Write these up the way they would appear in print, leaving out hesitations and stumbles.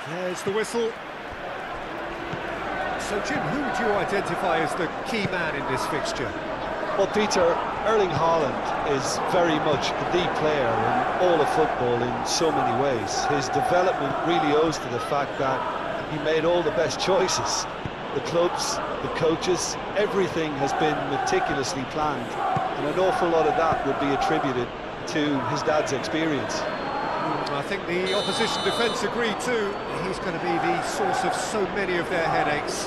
There's the whistle. So, Jim, who would you identify as the key man in this fixture? Well, Peter, Erling Haaland is very much the player in all of football in so many ways. His development really owes to the fact that he made all the best choices. The clubs, the coaches, everything has been meticulously planned, and an awful lot of that would be attributed to his dad's experience. I think the opposition defence agreed too. He's going to be the source of so many of their headaches.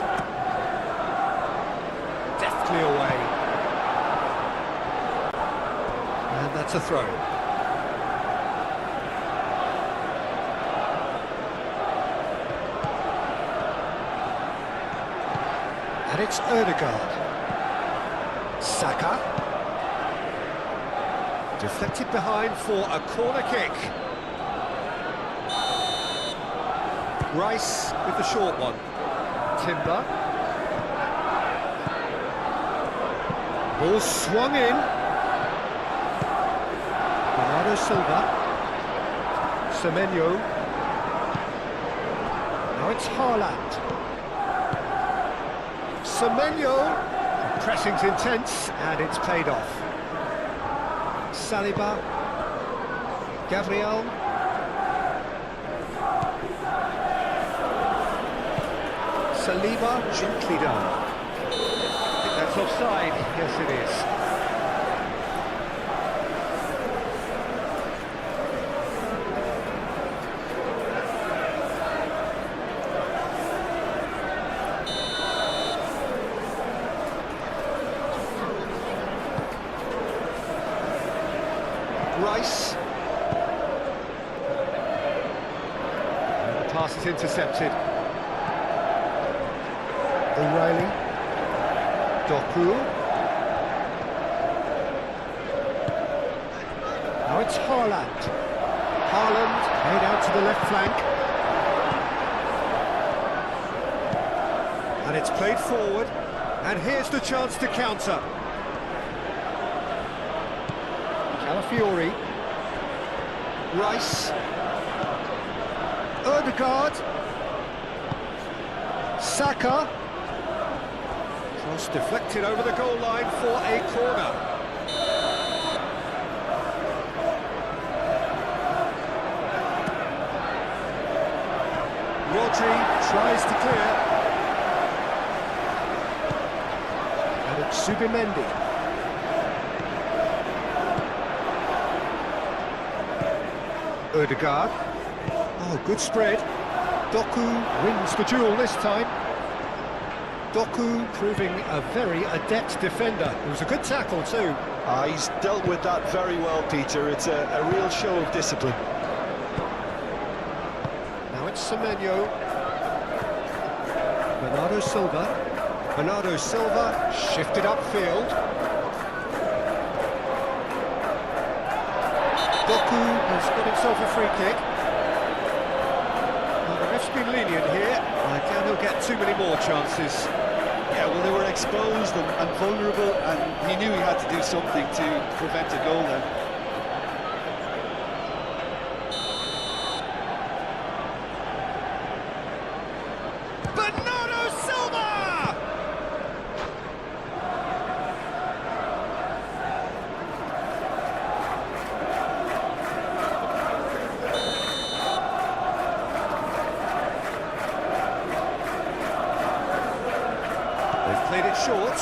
Deftly away. And that's a throw. And it's Ødegaard. Saka. Deflected behind for a corner kick. Rice with the short one. Timber. Ball swung in. Bernardo Silva. Semenyo. Now it's Haaland. Semenyo. The pressing's intense and it's paid off. Saliba. Gabriel. Saliba, gently done. I think that's offside. Yes, it is. Rice. And the pass is intercepted. O'Reilly, Doku. Now it's Haaland. Haaland made out to the left flank. And it's played forward. And here's the chance to counter. Calafiori. Rice. Ødegaard. Saka. Cross deflected over the goal line for a corner. Rodri tries to clear. And it's Zubimendi. Ødegaard. Oh, good spread. Doku wins the duel this time. Doku proving a very adept defender. It was a good tackle too. He's dealt with that very well, Peter. It's a real show of discipline. Now it's Semenyo. Bernardo Silva. Bernardo Silva shifted upfield. Doku has got himself a free kick. Well, the ref's been lenient here. I doubt he'll get too many more chances. Yeah, well, they were exposed and vulnerable, and he knew he had to do something to prevent a goal then. Bernardo Silva! They've played it short.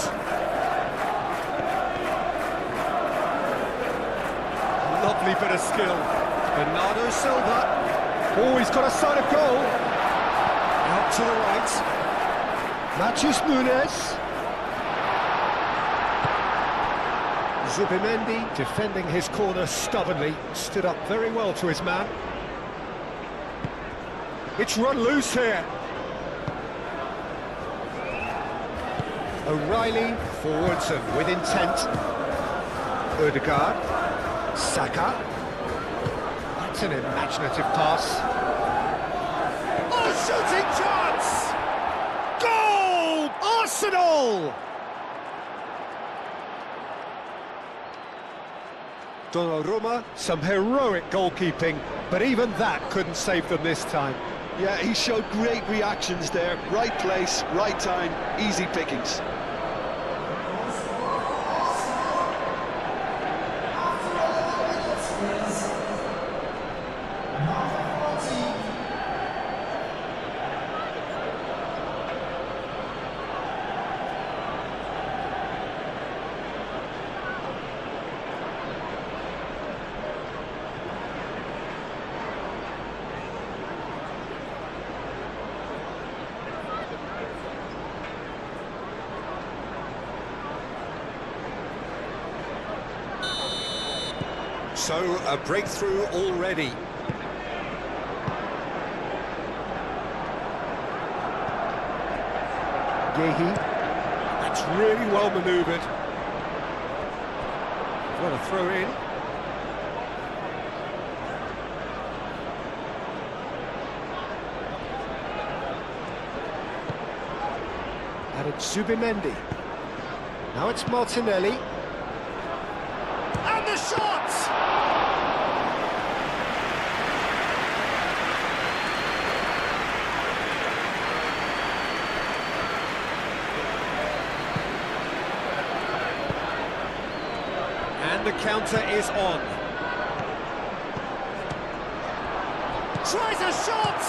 Lovely bit of skill. Bernardo Silva. Oh, he's got a sight of goal. Out to the right. Matheus Nunes. Zubimendi defending his corner stubbornly. Stood up very well to his man. It's run loose here. O'Reilly forwards and with intent. Ødegaard. Saka. That's an imaginative pass. Oh, shooting chance! Goal! Arsenal! Donnarumma, some heroic goalkeeping, but even that couldn't save them this time. Yeah, he showed great reactions there. Right place, right time, easy pickings. So, a breakthrough already. Gehi. That's really well manoeuvred. Got a throw in. And it's Zubimendi. Now it's Martinelli. And the shot! And the counter is on. Tries a shot!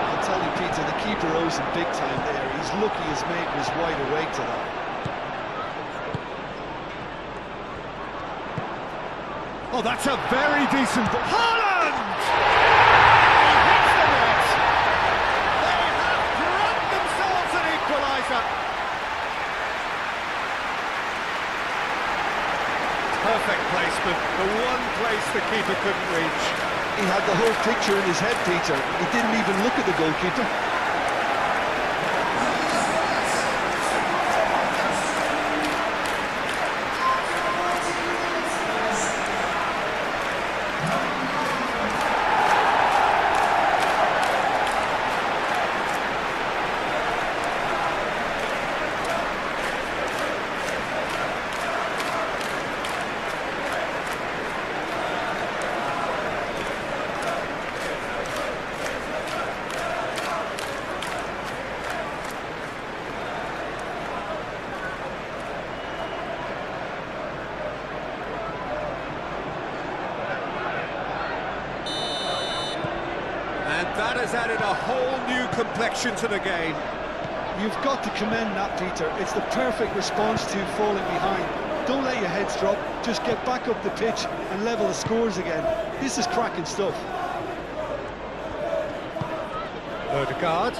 I'll tell you, Peter, the keeper owes him big time there. He's lucky his mate was wide awake to that. Oh, that's a very decent ball. Haaland! He hits the net. They have grabbed themselves an equaliser. Perfect placement, the one place the keeper couldn't reach. He had the whole picture in his head, Peter. He didn't even look at the goalkeeper. And that has added a whole new complexion to the game. You've got to commend that, Peter. It's the perfect response to falling behind. Don't let your heads drop. Just get back up the pitch and level the scores again. This is cracking stuff. Odegaard.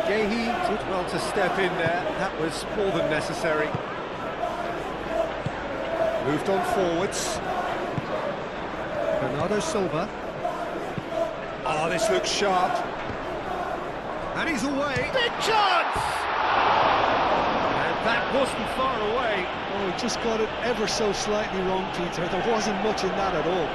Gehi did well to step in there. That was more than necessary. Moved on forwards. Bernardo Silva. Oh, this looks sharp. And he's away. Big chance! And that wasn't far away. Oh, he just got it ever so slightly wrong, Peter. There wasn't much in that at all.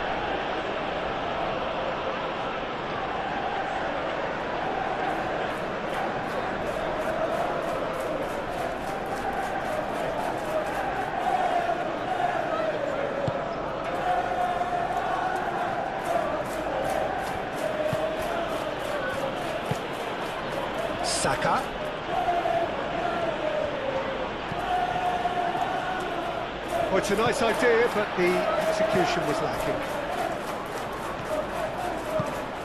Saka. Well, it's a nice idea, but the execution was lacking.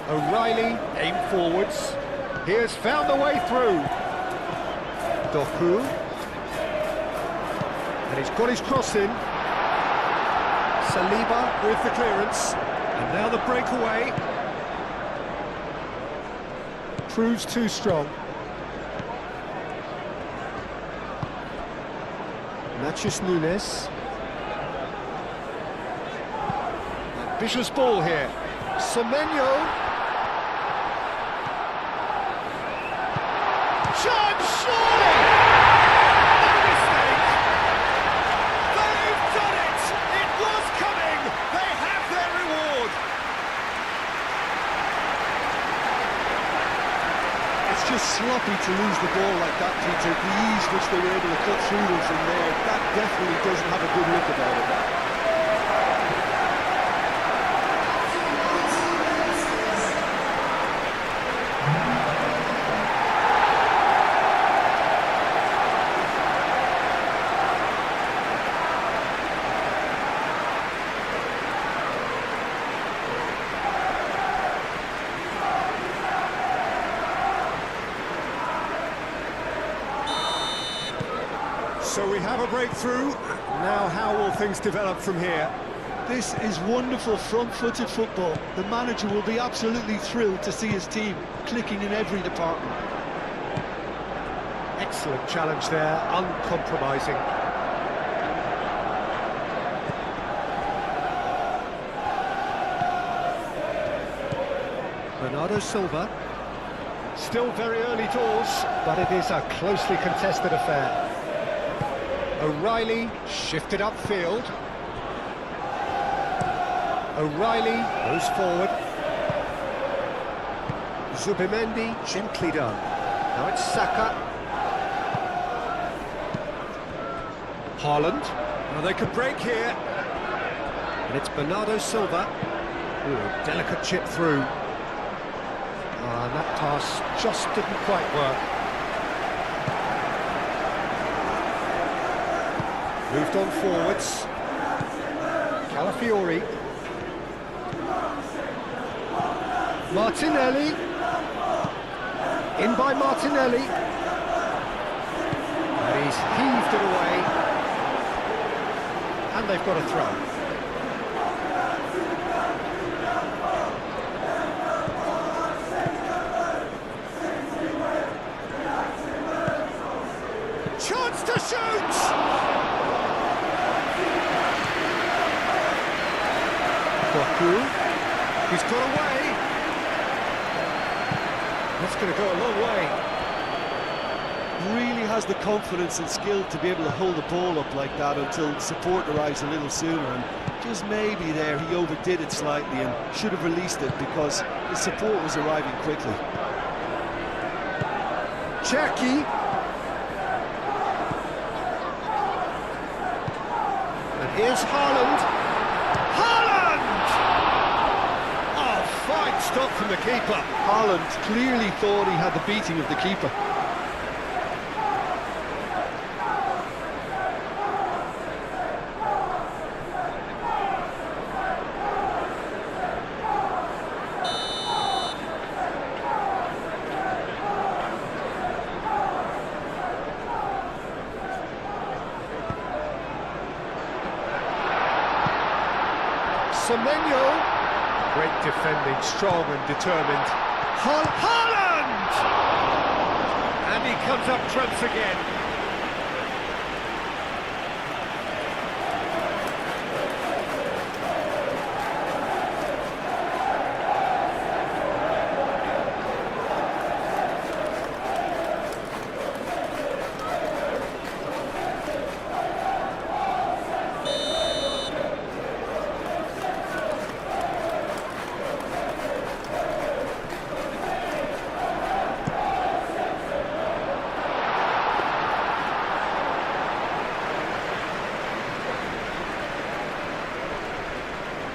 O'Reilly, aim forwards. He has found the way through. Doku. And he's got his cross in. Saliba with the clearance. And now the breakaway. Proves too strong. Natchez Nunes. Ambitious ball here. Semenyo. Chance, surely! No mistake! They've done it! It was coming! They have their reward! It's just sloppy to lose the ball like that, Peter. The ease which they were able to cut through them from there, that definitely doesn't have a good look about it. So we have a breakthrough. Now how will things develop from here? This is wonderful front-footed football. The manager will be absolutely thrilled to see his team clicking in every department. Excellent challenge there, uncompromising. Bernardo Silva. Still very early doors, but it is a closely contested affair. O'Reilly shifted upfield. O'Reilly goes forward. Zubimendi gently done. Now it's Saka. Haaland. Now they could break here. And it's Bernardo Silva. Ooh, delicate chip through. And that pass just didn't quite work. Moved on forwards. Calafiori. Martinelli. In by Martinelli. And he's heaved it away. And they've got a throw. Chance to shoot! Baku. He's got away. That's going to go a long way. Really has the confidence and skill to be able to hold the ball up like that until support arrives a little sooner, and just maybe there he overdid it slightly and should have released it because the support was arriving quickly. Jackie. And here's Haaland. Haaland! Oh, fine stop from the keeper. Haaland clearly thought he had the beating of the keeper. Semenyo. Great defending, strong and determined. Haaland! And he comes up trumps again.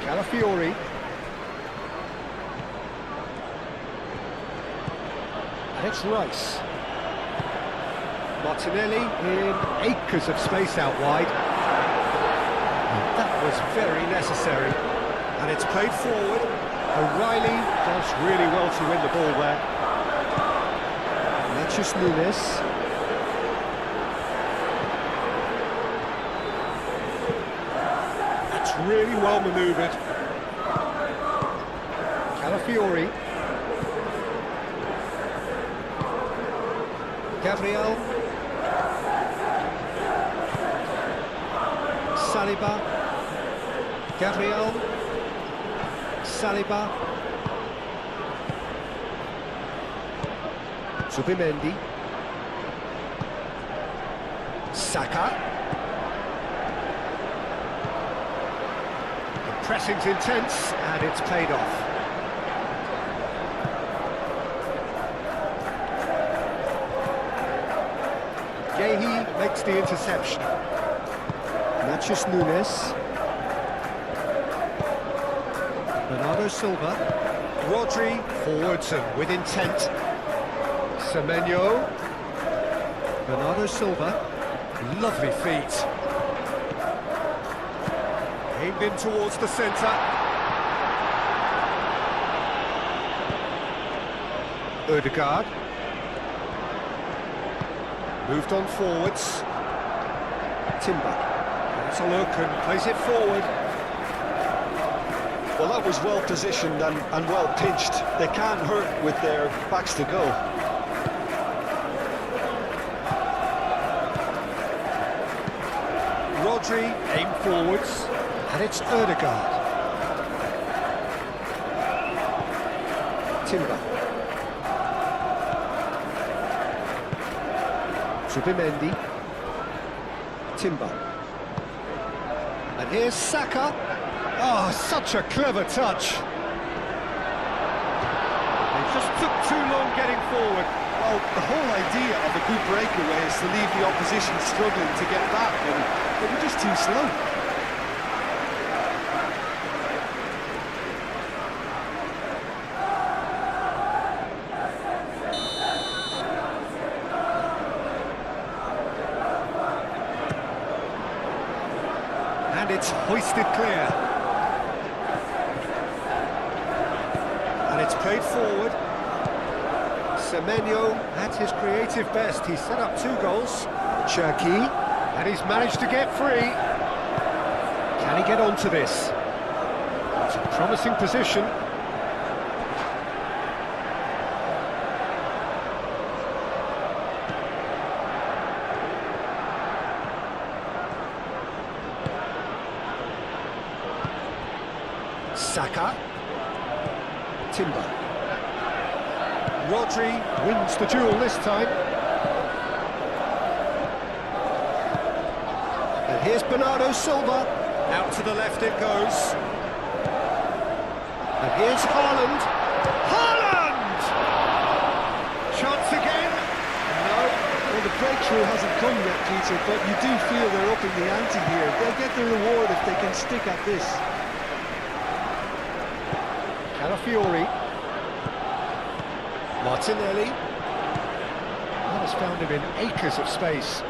Calafiori. And it's Rice. Martinelli in acres of space out wide. And that was very necessary. And it's played forward. O'Reilly does really well to win the ball there. Matheus Nunes. Really well manoeuvred. Calafiori. Gabriel. Saliba. Gabriel. Saliba. Zubimendi. Saka. Pressing's intense, and it's paid off. Gehi makes the interception. Matheus Nunes. Bernardo Silva. Rodri forwards and with intent. Semenyo. Bernardo Silva. Lovely feet. Aimed in towards the centre. Ødegaard. Moved on forwards. Timber. Gets a look and plays it forward. Well, that was well positioned and well pitched. They can't hurt with their backs to go. Rodri aim forwards, and it's Ødegaard. Timber. Zubimendi. Timber. And here's Saka. Oh, such a clever touch. They just took too long getting forward. Well, the whole idea of a good breakaway is to leave the opposition struggling to get back, and they were just too slow. And it's hoisted clear. And it's played forward. Semenyo at his creative best. He set up 2 goals. Cherki, and he's managed to get free. Can he get onto this? It's a promising position. Saka. Timber. Rodri wins the duel this time. And here's Bernardo Silva. Out to the left it goes. And here's Haaland. Haaland! Chance again. No. Well, the breakthrough hasn't come yet, Peter, but you do feel they're up in the ante here. They'll get the reward if they can stick at this. Calafiori. Martinelli. That has found him in acres of space.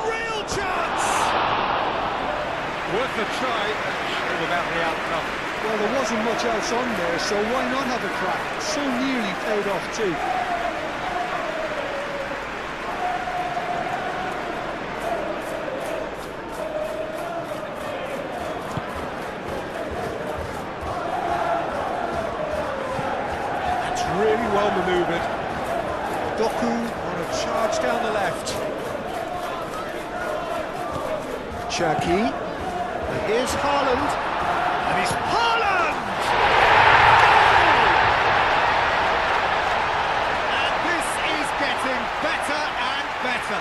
Real chance! Worth a try, but without the outcome. Well, there wasn't much else on there, so why not have a crack? So nearly paid off too. Really well manoeuvred. Doku on a charge down the left. Cherki. And here's Haaland. And he's Haaland! And this is getting better and better.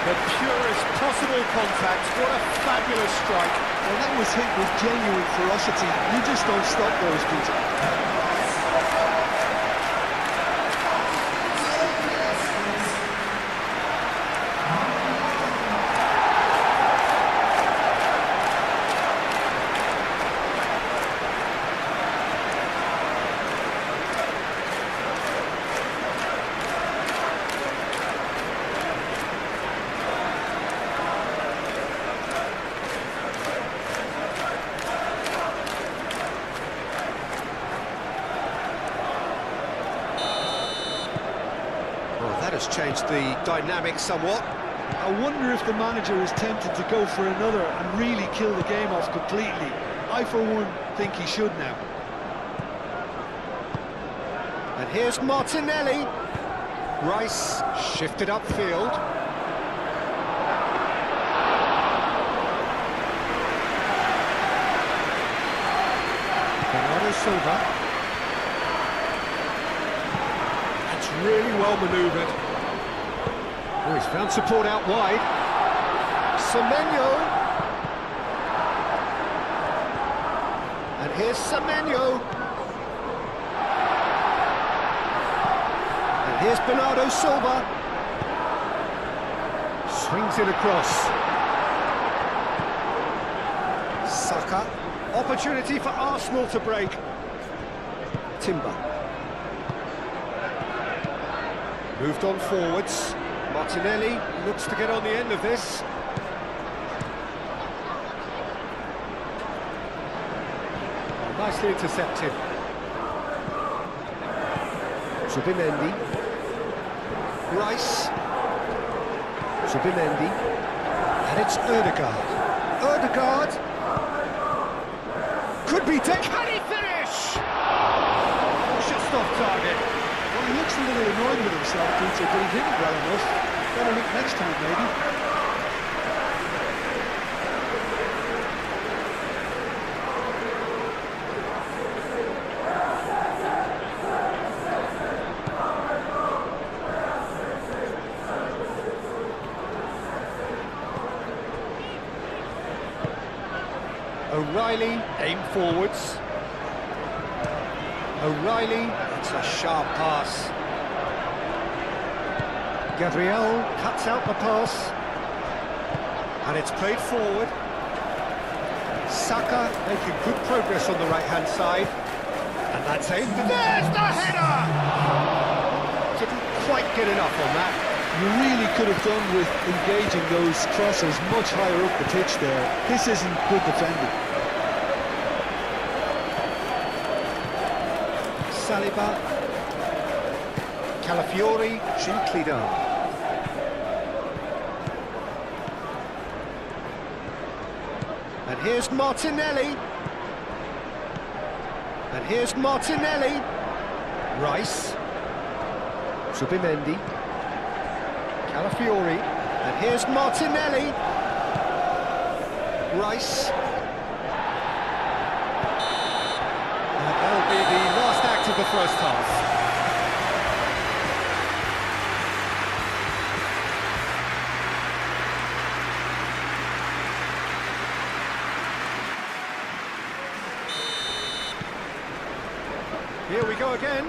The purest possible contact. What a fabulous strike. Well, that was hit with genuine ferocity. You just don't stop those, Peter. That has changed the dynamic somewhat. I wonder if the manager is tempted to go for another and really kill the game off completely. I, for one, think he should now. And here's Martinelli. Rice shifted upfield. Bernardo Silva. That's really well manoeuvred. Oh, he's found support out wide. Semenyo. And here's Semenyo. And here's Bernardo Silva. Swings it across. Saka. Opportunity for Arsenal to break. Timber. Moved on forwards. Martinelli looks to get on the end of this. Nicely intercepted. Zubimendi. Rice. Zubimendi. And it's Ødegaard. Ødegaard. Could be taken. Can he finish? Just off target. Well, he looks a little annoyed with himself, Peter, but he didn't well enough. Better look next time, maybe. O'Reilly, aim forwards. O'Reilly, that's a sharp pass. Gabriel cuts out the pass. And it's played forward. Saka making good progress on the right-hand side. And that's aimed. There's the header! Didn't quite get enough on that. You really could have done with engaging those crosses much higher up the pitch there. This isn't good defending. Saliba. Calafiori, gently done. And here's Martinelli. And here's Martinelli. Rice. Zubimendi. Calafiori, and here's Martinelli. Rice. And that'll be the last act of the first half. Here we go again.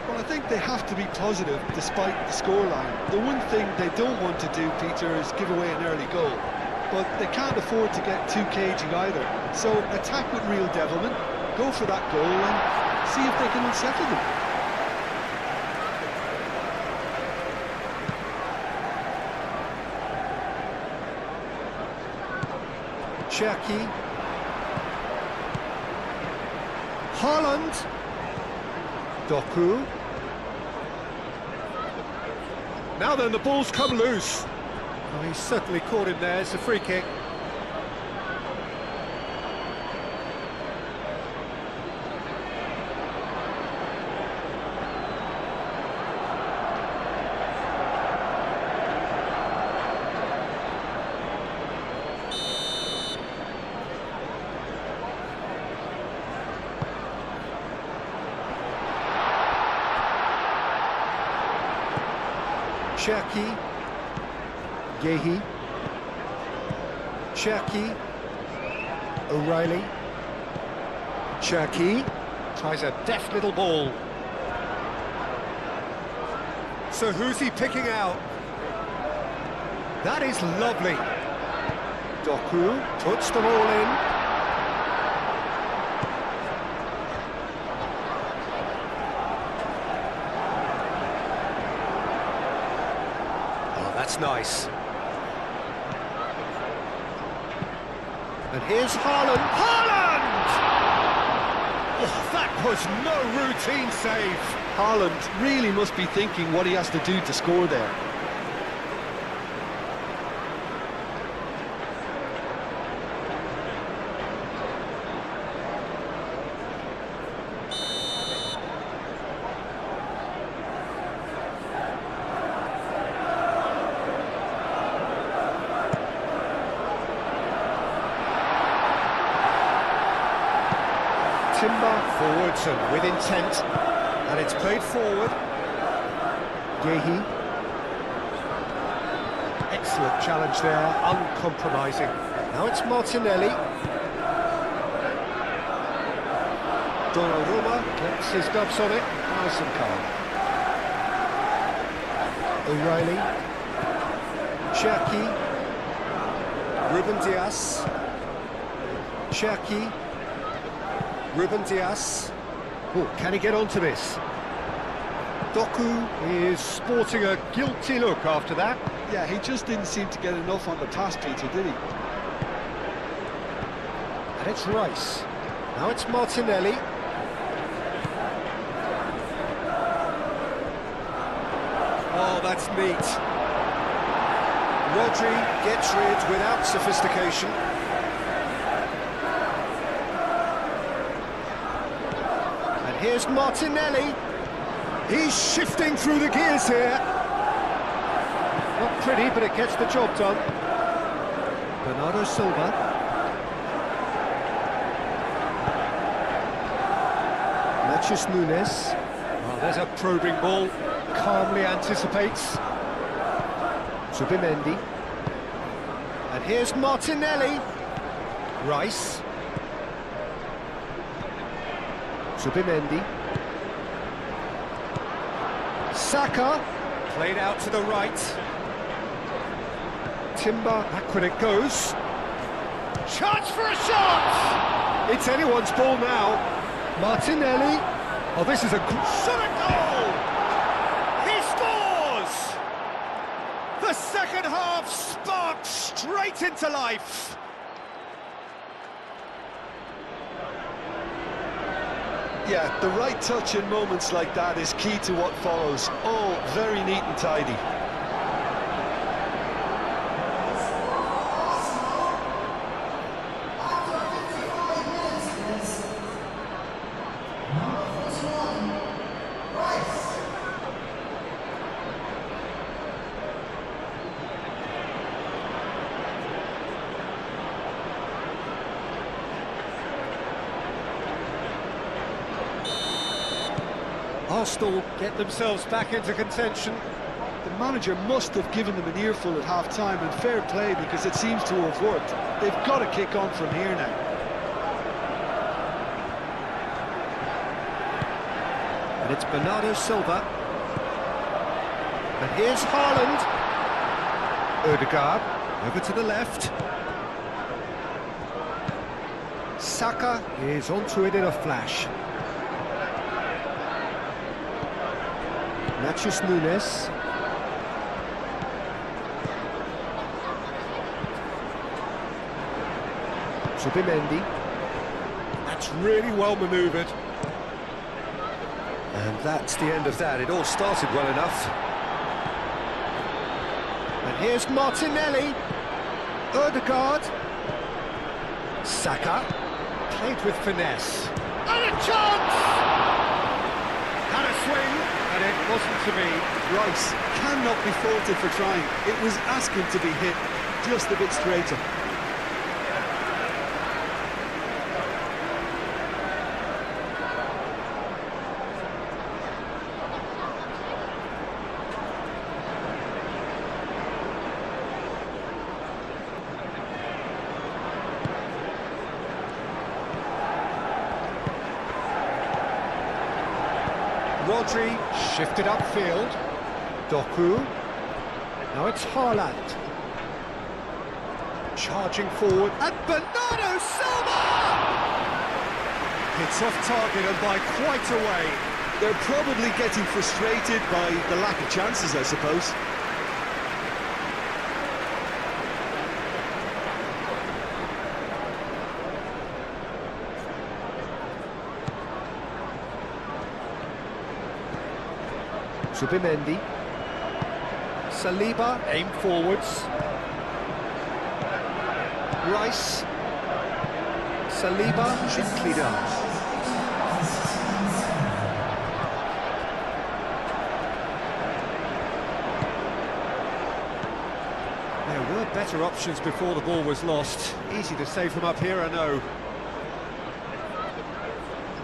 Well, I think they have to be positive despite the scoreline. The one thing they don't want to do, Peter, is give away an early goal. But they can't afford to get too cagey either. So attack with real devilment, go for that goal and see if they can unsettle them. Cherki. Haaland. Doku. Now then, the ball's come loose. Oh, he's certainly caught him there. It's a free kick. Cherki, Gehi, Cherki, O'Reilly, Cherki, tries a deft little ball. So who's he picking out? That is lovely. Doku puts the ball in. That's nice. And here's Haaland. Haaland! Oh, that was no routine save. Haaland really must be thinking what he has to do to score there. Timber forwards and with intent, and it's played forward. Gehi. Excellent challenge there, uncompromising. Now it's Martinelli. Donnarumma gets his gloves on it, nice and calm. O'Reilly. Cherki. Ruben Dias. Cherki. Ruben Dias. Oh, can he get onto this? Doku is sporting a guilty look after that. Yeah, he just didn't seem to get enough on the pass, Peter, did he? And it's Rice. Now it's Martinelli. that's neat. Rodri gets rid without sophistication. And here's Martinelli. He's shifting through the gears here. Not pretty, but it gets the job done. Bernardo Silva. Mathias Nunes. Well, there's a probing ball. Calmly anticipates. Zubimendi. And here's Martinelli. Rice. Zubimendi. Saka. Played out to the right. Timber, back when it goes. Chance for a shot! It's anyone's ball now. Martinelli. Oh, this is a shot at goal! He scores! The second half sparked straight into life. Yeah, the right touch in moments like that is key to what follows. All very neat and tidy. Arsenal get themselves back into contention. The manager must have given them an earful at half-time, and fair play, because it seems to have worked. They've got to kick on from here now. And it's Bernardo Silva. And here's Haaland. Ødegaard, over to the left. Saka is onto it in a flash. Mathias Nunes. Zubimendi. That's really well manoeuvred. And that's the end of that. It all started well enough. And here's Martinelli. Ødegaard. Saka. Played with finesse. And a chance! Had a swing, and it wasn't to be. Rice cannot be faulted for trying. It was asking to be hit just a bit straighter. Rodri shifted upfield. Doku. Now it's Haaland. Charging forward. And Bernardo Silva! It's off target and by quite a way. They're probably getting frustrated by the lack of chances, I suppose. Zubimendi. Saliba, aim forwards. Rice. Saliba, gently done. There were better options before the ball was lost. Easy to say from up here, I know.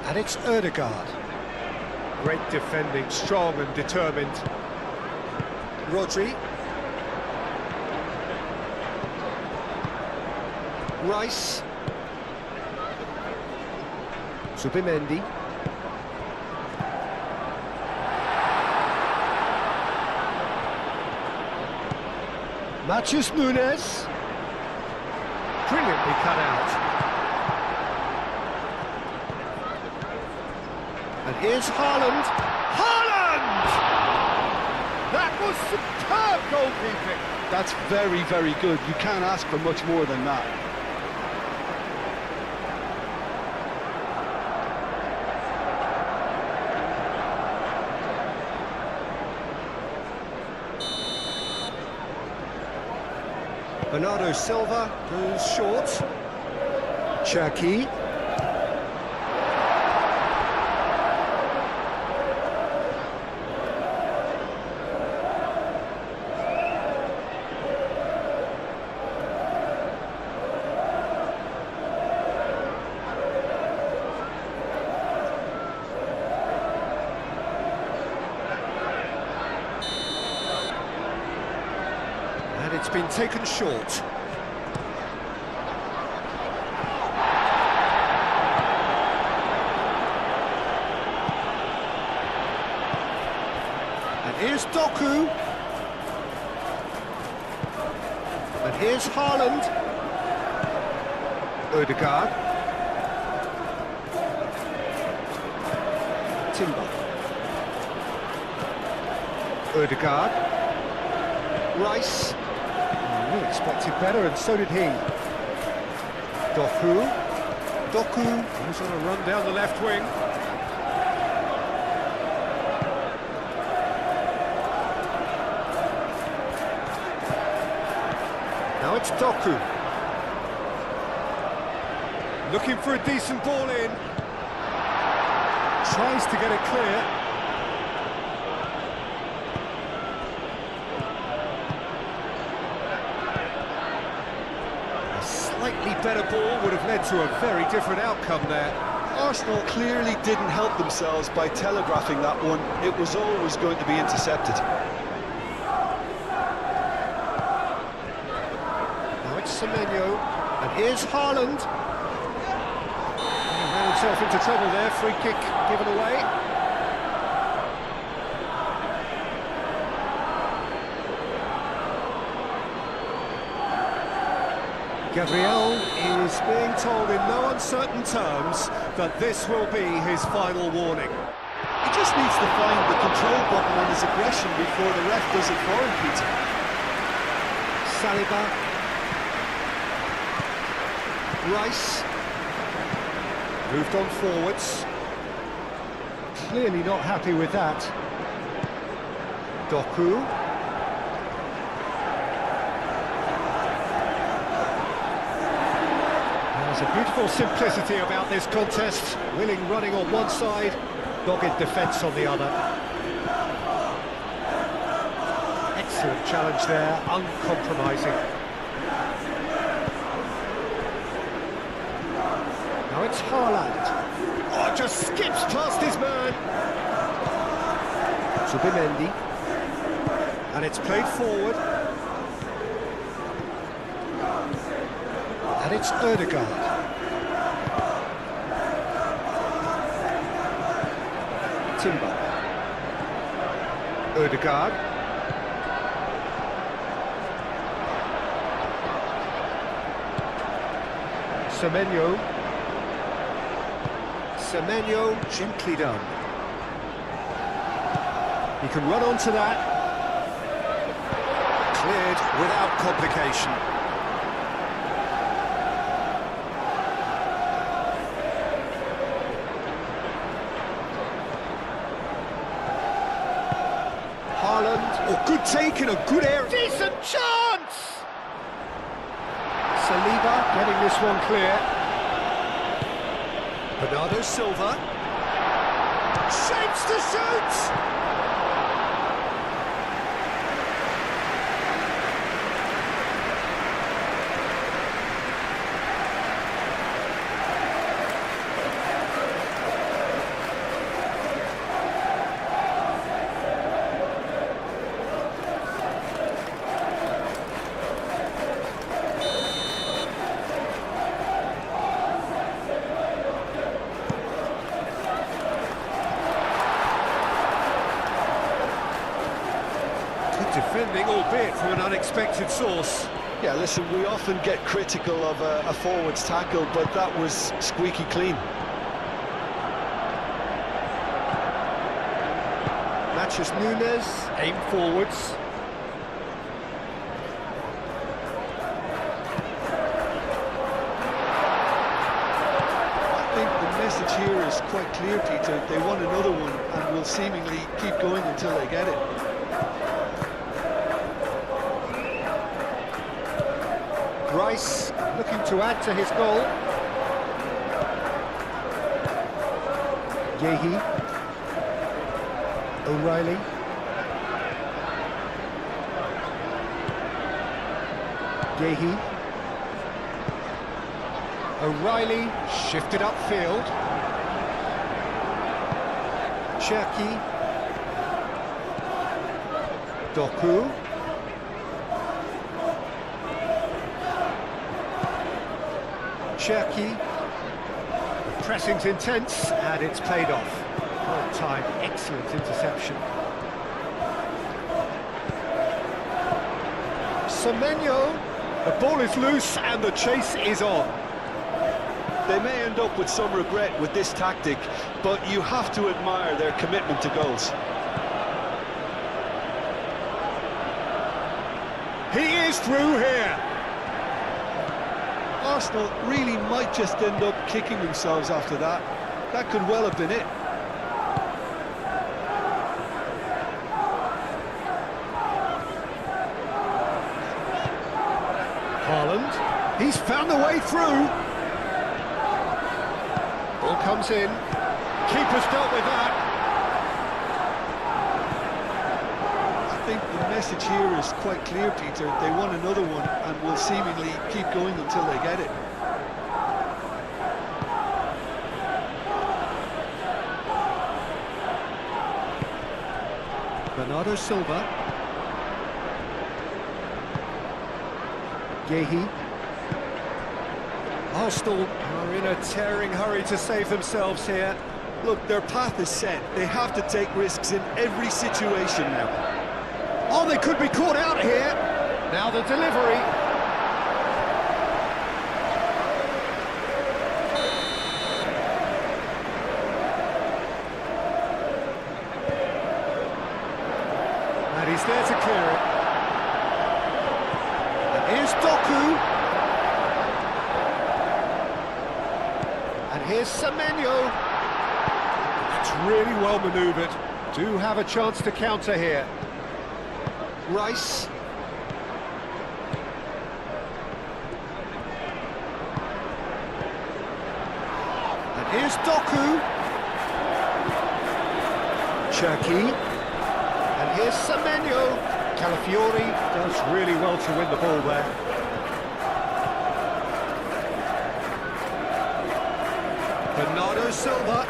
And it's Ødegaard. Great defending, strong and determined. Rodri. Rice. Zubimendi. Mathias Nunes. Brilliantly cut out. And here's Haaland. Haaland! That was superb goalkeeping. That's very, very good. You can't ask for much more than that. Bernardo Silva goes short. Cherki. And it's been taken short. And here's Doku. And here's Haaland. Odegaard. Timber. Odegaard. Rice. We expected better, and so did he. Doku. Doku goes on a run down the left wing. Now it's Doku. Looking for a decent ball in. Tries to get it clear. Slightly better ball would have led to a very different outcome there. Arsenal clearly didn't help themselves by telegraphing that one. It was always going to be intercepted. Now it's Semenyo, and here's Haaland. He ran himself into trouble there, free kick given away. Gabriel is being told in no uncertain terms that this will be his final warning. He just needs to find the control button on his aggression before the ref does it for him, Peter. Saliba. Rice. Moved on forwards. Clearly not happy with that. Doku. There's a beautiful simplicity about this contest. Willing running on one side, dogged defence on the other. Excellent challenge there, uncompromising. Now it's Haaland. Oh, just skips past his man. Zubimendi. And it's played forward. And it's Odegaard. Timber. Odegaard. Semenyo. Semenyo, gently done. He can run onto that. Cleared without complication. Oh, good take in a good area. Decent chance! Saliba getting this one clear. Bernardo Silva. Shapes to shoot! Defending, albeit from an unexpected source. Yeah, listen, we often get critical of a forward's tackle, but that was squeaky clean. Matches Nunes, aim forwards. I think the message here is quite clear, Peter. They want another one and will seemingly keep going until they get it. Rice looking to add to his goal. Yehi. O'Reilly. Yehi. O'Reilly shifted upfield. Cherki. Doku. Cherki. The pressing's intense and it's paid off. Well timed, excellent interception. Semenyo. The ball is loose and the chase is on. They may end up with some regret with this tactic, but you have to admire their commitment to goals. He is through here. Arsenal really might just end up kicking themselves after that. That could well have been it. Haaland, he's found the way through. Ball comes in. Keeper's dealt with that. I think the message here is quite clear, Peter. They want another one and will seemingly keep going until they get it. Bernardo Silva. Yehi. Arsenal are in a tearing hurry to save themselves here. Look, their path is set. They have to take risks in every situation now. Oh, they could be caught out here. Now the delivery. And he's there to clear it. And here's Doku. And here's Semenyo. It's really well manoeuvred. Do have a chance to counter here. Rice. And here's Doku. Cherki. And here's Semenyo. Calafiori does really well to win the ball there. Bernardo Silva.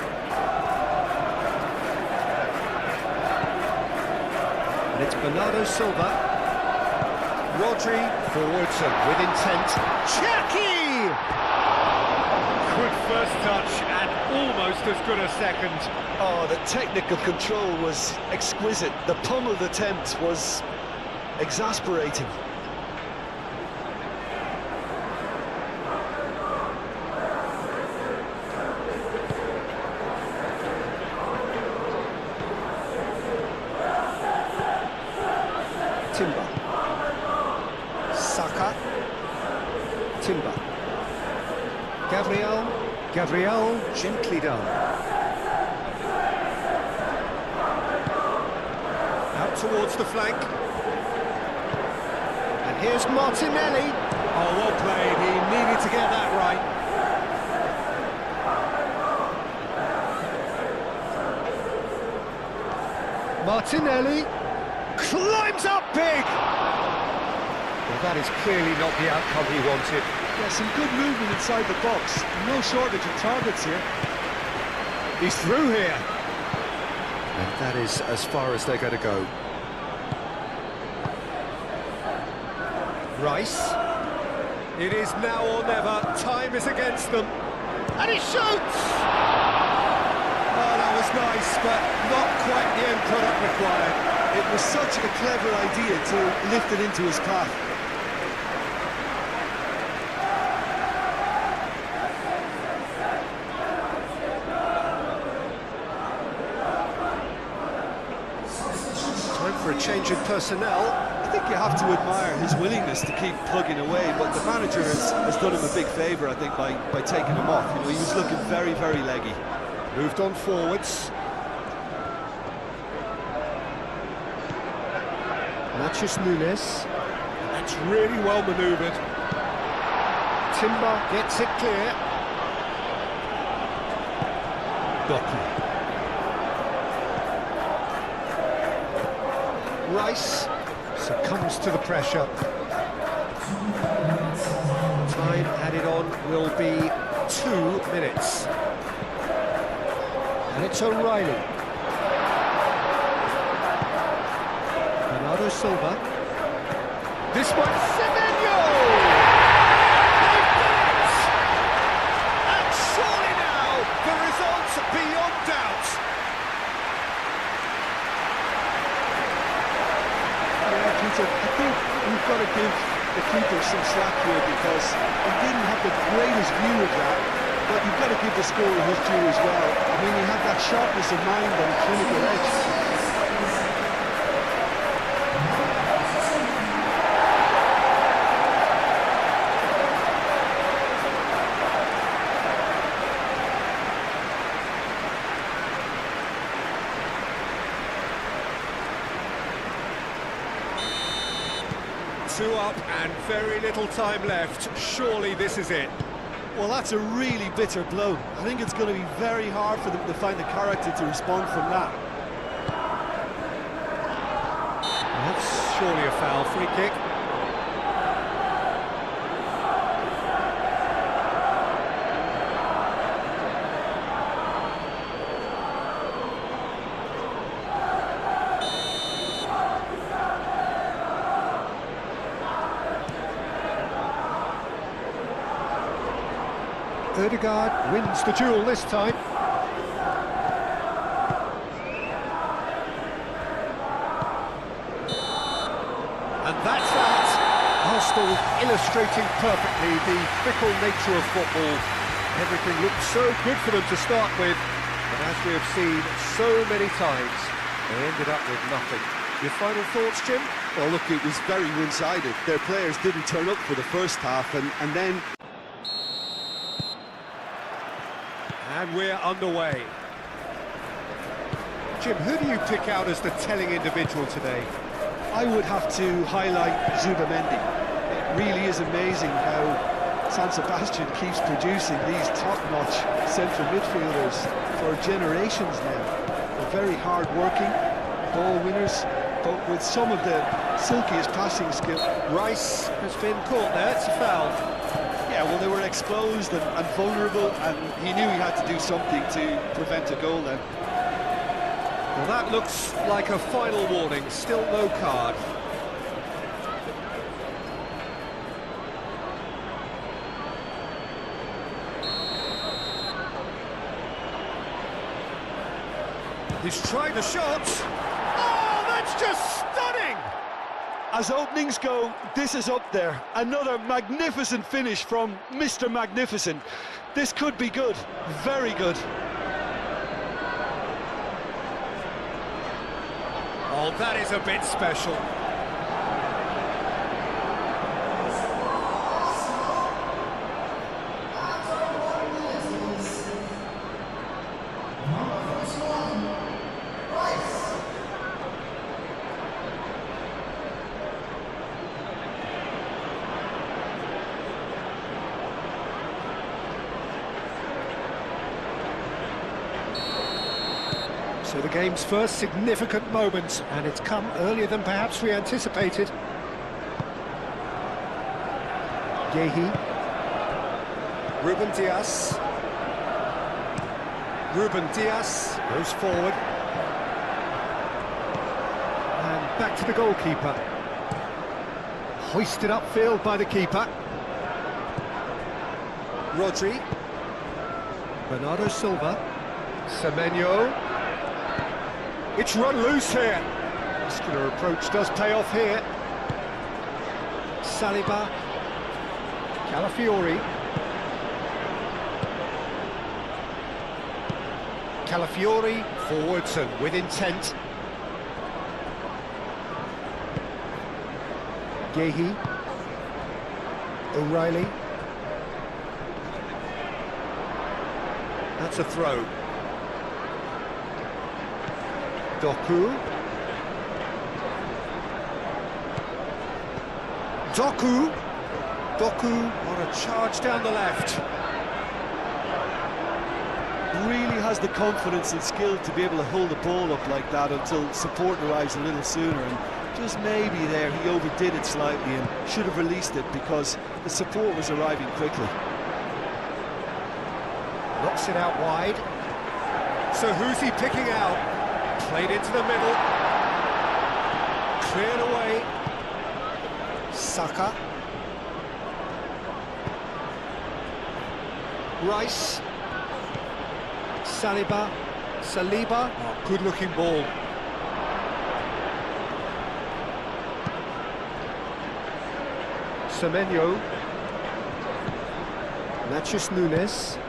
And it's Bernardo Silva. Rodri forwards and with intent. Cherki! Good first touch and almost as good a second. Oh, the technical control was exquisite. The pummeled attempt was exasperating. Timber. Saka. Timber. Gabriel, gently done. Out towards the flank. And here's Martinelli. Oh, well played. He needed to get that right. Martinelli climbs up big. Well, that is clearly not the outcome he wanted. Yeah, some good movement inside the box. No shortage of targets here. He's through here. And that is as far as they're going to go. Rice. It is now or never. Time is against them. And he shoots! Oh, that was nice, but not quite the end product required. It was such a clever idea to lift it into his path. Time for a change in personnel. I think you have to admire his willingness to keep plugging away, but the manager has done him a big favour, I think, by taking him off. You know, he was looking very, very leggy. Moved on forwards. Mathias Nunes. That's really well manoeuvred. Timber gets it clear. Doku. Rice succumbs to the pressure. Time added on will be 2 minutes. And it's O'Reilly. Bernardo Silva. This one, Semenyo! They've done it! And surely now, the result's beyond doubt. Yeah, Peter, I think we've got to give the keeper some slack here because he didn't have the greatest view of that, but you've got to give the scorer his due as well. I mean, he had that sharpness of mind and clinical edge. Two up and very little time left. Surely this is it. Well, that's a really bitter blow. I think it's going to be very hard for them to find the character to respond from that. That's surely a foul. Free kick. Ødegaard wins the duel this time. And that's that. Arsenal illustrating perfectly the fickle nature of football. Everything looked so good for them to start with, but as we have seen so many times, they ended up with nothing. Your final thoughts, Jim? Well, look, it was very one-sided. Their players didn't turn up for the first half, and then... And we're underway. Jim, who do you pick out as the telling individual today? I would have to highlight Zubamendi. It really is amazing how San Sebastian keeps producing these top-notch central midfielders for generations now. They're very hard-working, ball winners, but with some of the silkiest passing skill. Rice has been caught there, it's a foul. Yeah, well, they were exposed and vulnerable, and he knew he had to do something to prevent a goal then. Well, that looks like a final warning, still no card. He's tried the shot. Oh, that's just stunning! As openings go, this is up there. Another magnificent finish from Mr. Magnificent. This could be good, very good. Oh, that is a bit special. So the game's first significant moment, and it's come earlier than perhaps we anticipated. Yehi. Ruben Dias. Ruben Dias goes forward. And back to the goalkeeper. Hoisted upfield by the keeper. Rodri. Bernardo Silva. Semenyo. It's run loose here. Muscular approach does pay off here. Saliba. Calafiori. Calafiori forwards and with intent. Yehi. O'Reilly. That's a throw. Doku. Doku. Doku on a charge down the left. Really has the confidence and skill to be able to hold the ball up like that until support arrives a little sooner, and just maybe there he overdid it slightly and should have released it because the support was arriving quickly. Knocks it out wide. So who's he picking out? Played into the middle. Cleared away. Saka. Rice. Saliba. Oh, good-looking ball. Semenyo. Nachos Nunes.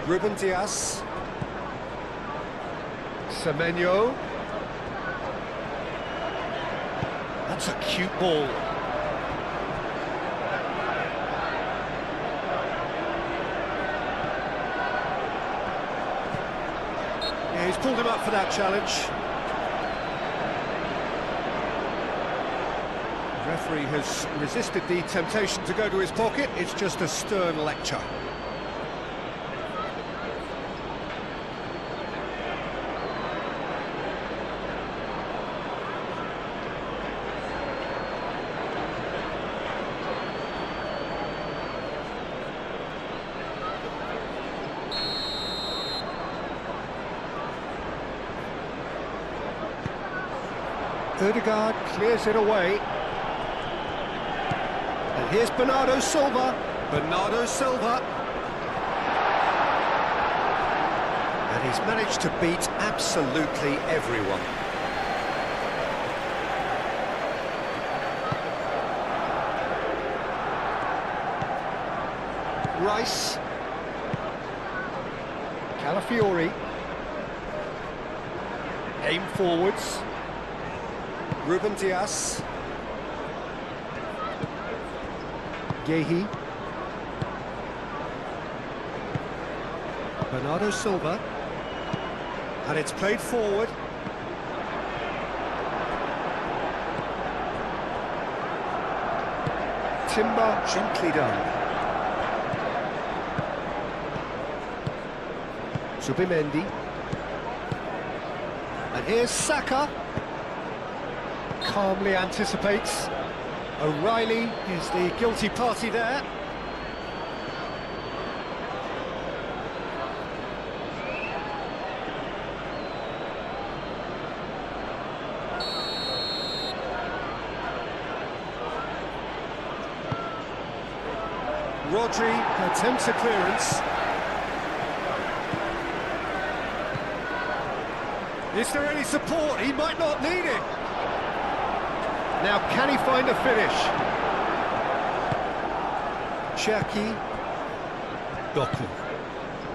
Ruben Diaz. Semenyo. That's a cute ball. Yeah, he's pulled him up for that challenge. The referee has resisted the temptation to go to his pocket. It's just a stern lecture. Ødegaard clears it away. And here's Bernardo Silva. Bernardo Silva. And he's managed to beat absolutely everyone. Rice. Calafiori. Aim forwards. Ruben Diaz. Gehi. Bernardo Silva. And it's played forward. Timber gently done. Zubimendi. And here's Saka. Calmly anticipates. O'Reilly is the guilty party there. Rodri attempts a clearance. Is there any support? He might not need it. Now, can he find a finish? Cherki. Doku.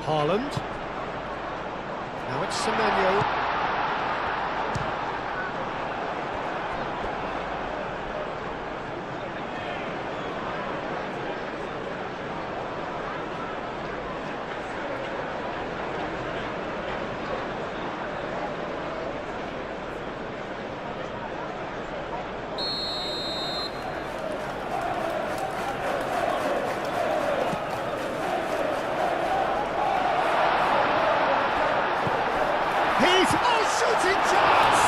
Haaland. Now it's Semenyo. Shooting chance!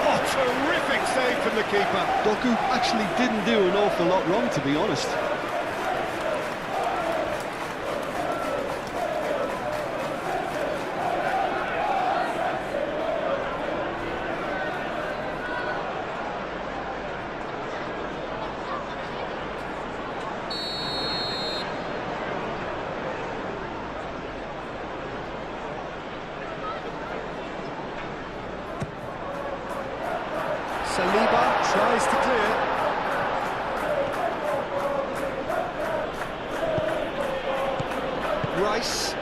Oh, terrific save from the keeper. Doku actually didn't do an awful lot wrong, to be honest. Saliba tries to clear. Rice.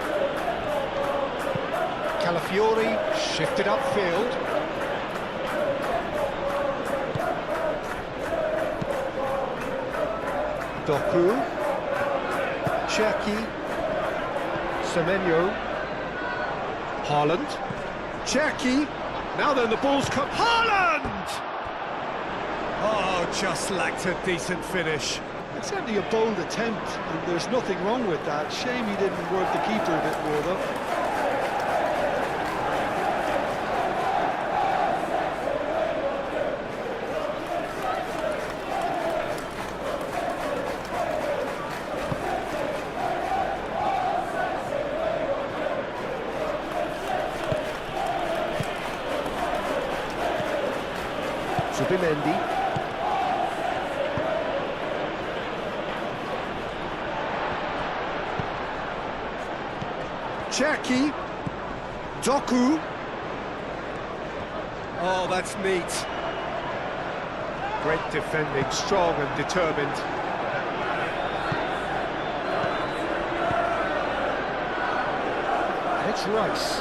Calafiori shifted upfield. Doku. Cherki. Semenyo. Haaland. Cherki. Now then, the ball's come. Haaland! Oh, just lacked a decent finish. It's certainly a bold attempt, and there's nothing wrong with that. Shame he didn't work the keeper a bit more, though. Subimendi. Cherki. Doku. Oh, that's neat. Great defending, strong and determined. It's Rice.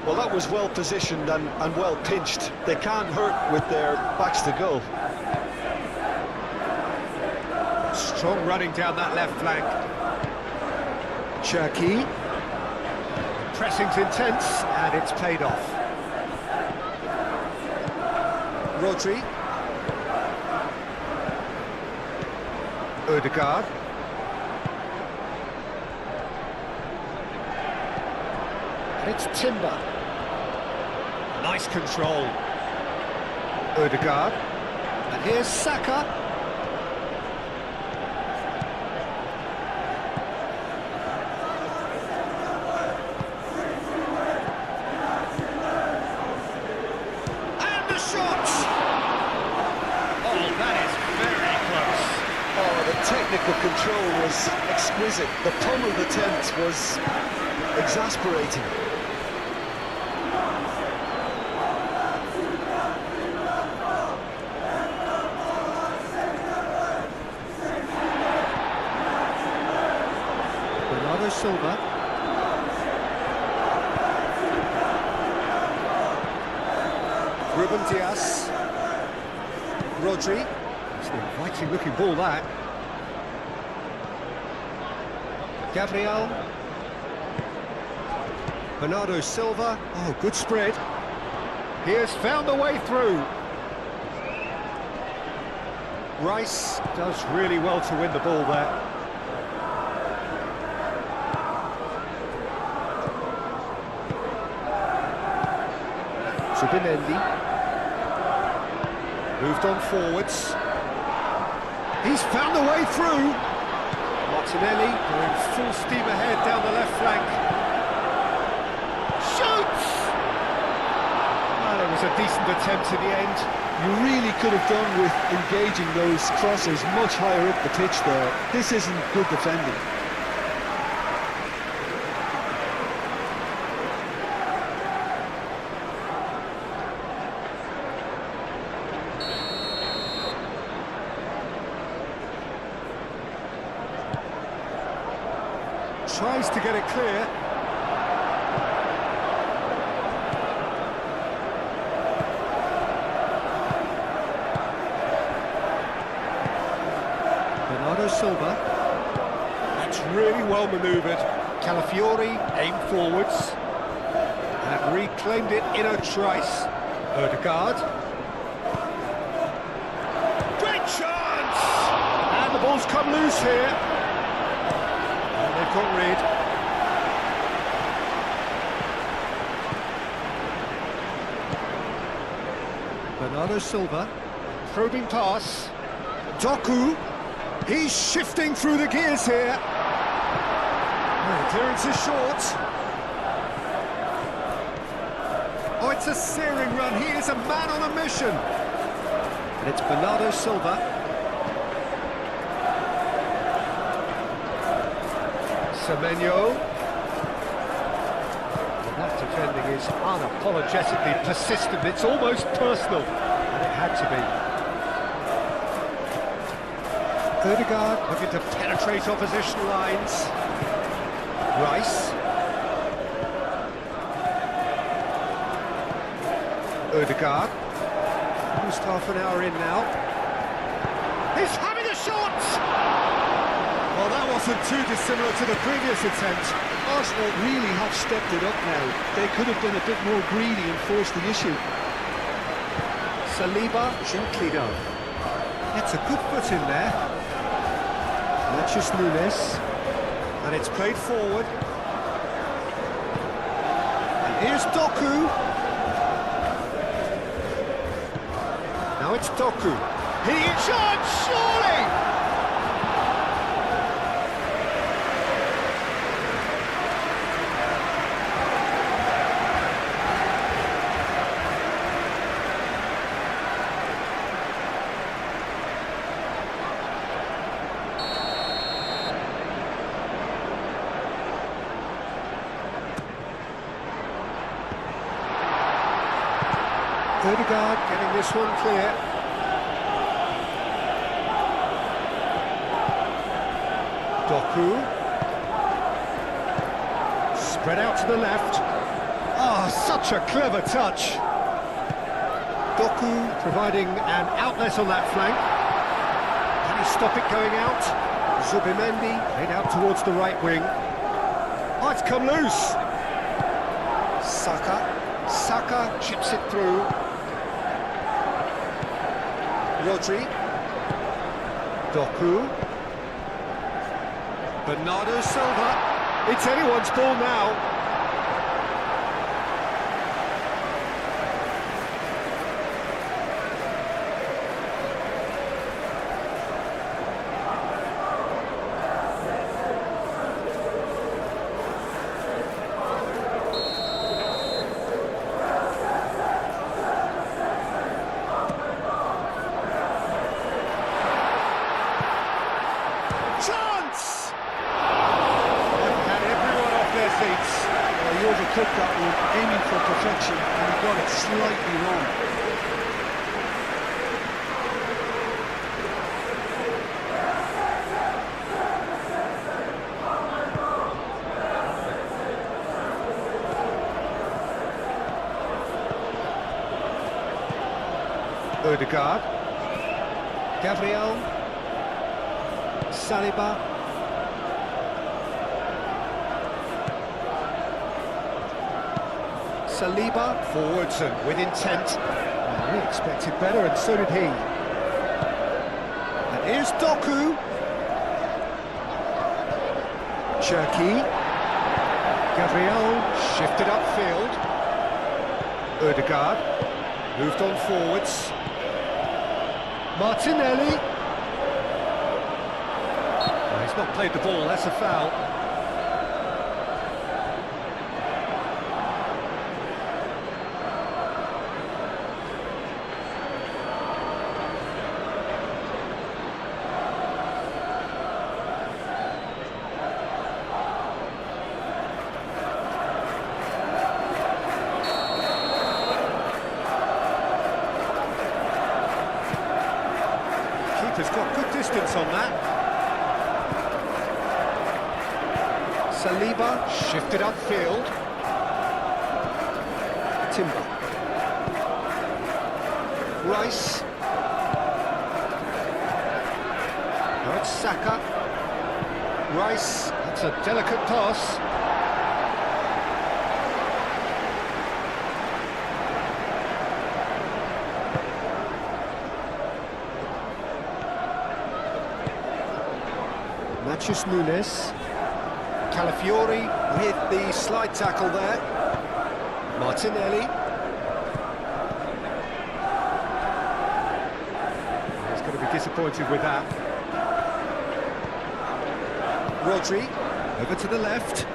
Well, that was well positioned and well pinched. They can't hurt with their backs to goal. Strong running down that left flank. Cherki. Pressing's intense, and it's paid off. Rodri. Ødegaard. It's Timber. Nice control. Ødegaard. And here's Saka. And the shot! Oh, that is very close. Oh, the technical control was exquisite. The pummeled attempt was exasperating. Silva. Ruben Dias. Rodri. It's an inviting looking ball, that. Gabriel. Bernardo Silva. Oh, good spread. He has found a way through. Rice does really well to win the ball there. Subimendi. Moved on forwards. He's found a way through. Martinelli going full steam ahead down the left flank. Shoots! Well, it was a decent attempt in the end. You really could have done with engaging those crosses much higher up the pitch there. This isn't good defending. Tries to get it clear. Bernardo Silva. That's really well manoeuvred. Calafiori aimed forwards and reclaimed it in a trice. Ødegaard. Great chance! And the ball's come loose here. They've got rid. Bernardo Silva, probing pass. Doku, he's shifting through the gears here. Oh, clearance is short. Oh, it's a searing run. He is a man on a mission. And it's Bernardo Silva. Semenyo. That defending is unapologetically persistent. It's almost personal, and it had to be. Ødegaard looking to penetrate opposition lines. Rice. Ødegaard. Almost half an hour in now. He's having a shot! Well, that wasn't too dissimilar to the previous attempt. Arsenal really have stepped it up now. They could have been a bit more greedy and forced the issue. Saliba, gently done. It's a good foot in there. Matthews Nunes. And it's played forward. And here's Doku. Now it's Doku. He shot, surely! Odegaard getting this one clear. Doku. Spread out to the left. Ah, such a clever touch. Doku providing an outlet on that flank. Can he stop it going out? Zubimendi played out towards the right wing. Oh, it's come loose. Saka chips it through. Rodri. Doku. Bernardo Silva. It's anyone's ball now. Chance! Had everyone off their seats. Well, he overcooked that one, aiming for perfection, and he got it slightly wrong. Odegaard. Gabriel. Saliba. Saliba forwards and with intent. Well, we expected better, and so did he. And here's Doku. Cherki. Gabriel shifted upfield. Odegaard moved on forwards. Martinelli. He's not played the ball, that's a foul. Keeper's got good distance on that. Saliba shifted upfield. Timber. Rice. Now it's Saka. Rice. That's a delicate pass. Matthews Nunes. Calafiori with the slide tackle there. Martinelli. He's going to be disappointed with that. Rodri, over to the left.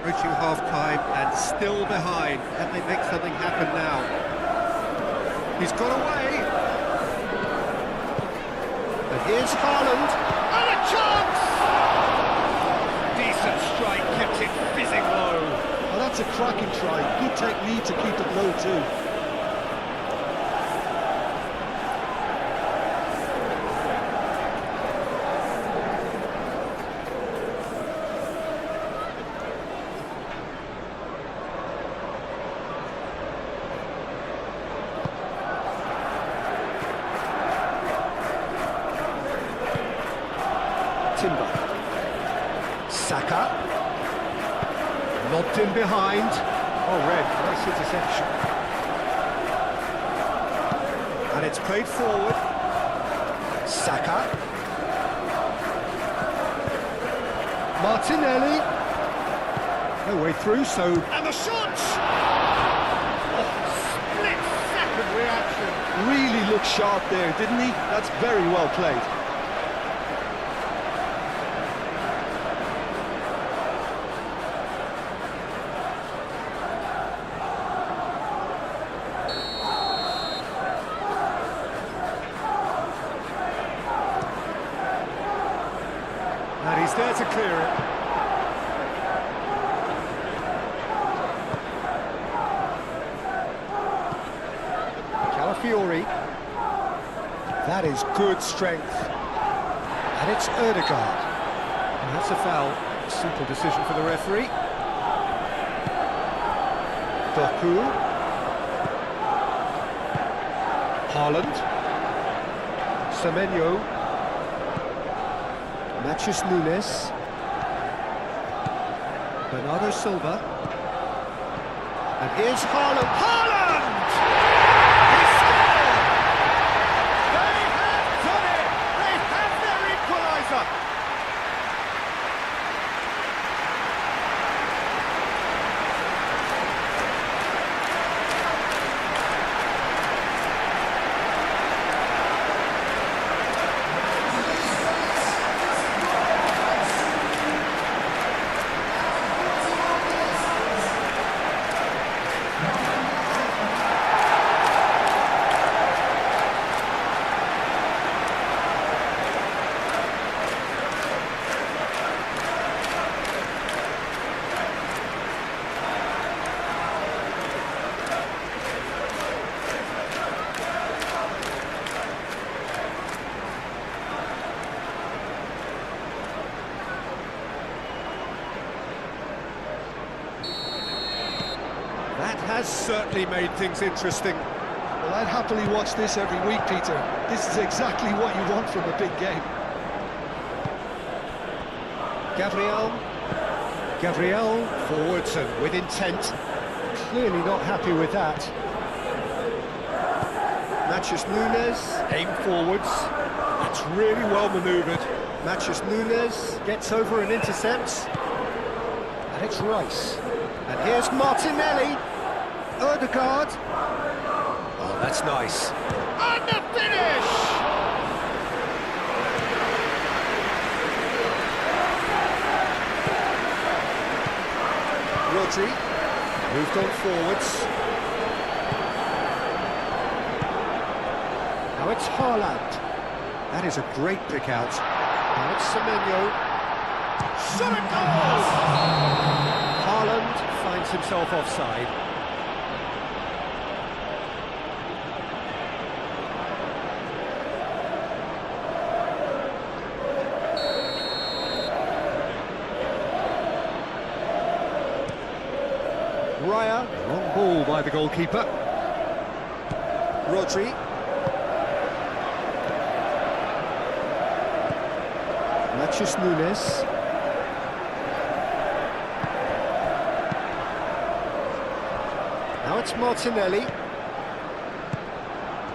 Reaching half-time and still behind. Can they make something happen now? He's got away. And here's Haaland. And a chance! Decent strike, kept it fizzing low. Well, that's a cracking try. Good technique to keep it low too. Timber. Saka. Lobbed in behind. Oh, red. Nice interception. And it's played forward. Saka. Martinelli. No way through, so... And the shot! Split-second reaction. Really looked sharp there, didn't he? That's very well played. And he's there to clear it. Calafiori. That is good strength. And it's Ødegaard. And that's a foul. Simple decision for the referee. Doku. Haaland. Semenyo. Mathias Nunes. Bernardo Silva. And here's Haaland. Haaland! He scored! They have done it! They have their equaliser! That has certainly made things interesting. Well, I'd happily watch this every week, Peter. This is exactly what you want from a big game. Gabriel forwards and with intent. Clearly not happy with that. Mathias Nunes, aim forwards. That's really well manoeuvred. Mathias Nunes gets over and intercepts. And it's Rice. And here's Martinelli. Ødegaard. Oh, that's nice. And the finish! Rodri moved on forwards. Now it's Haaland. That is a great pick out. Now it's Semenyo. Shot a goal! Haaland finds himself offside. Raya, long ball by the goalkeeper. Rodri. Mathias Nunes. Now it's Martinelli.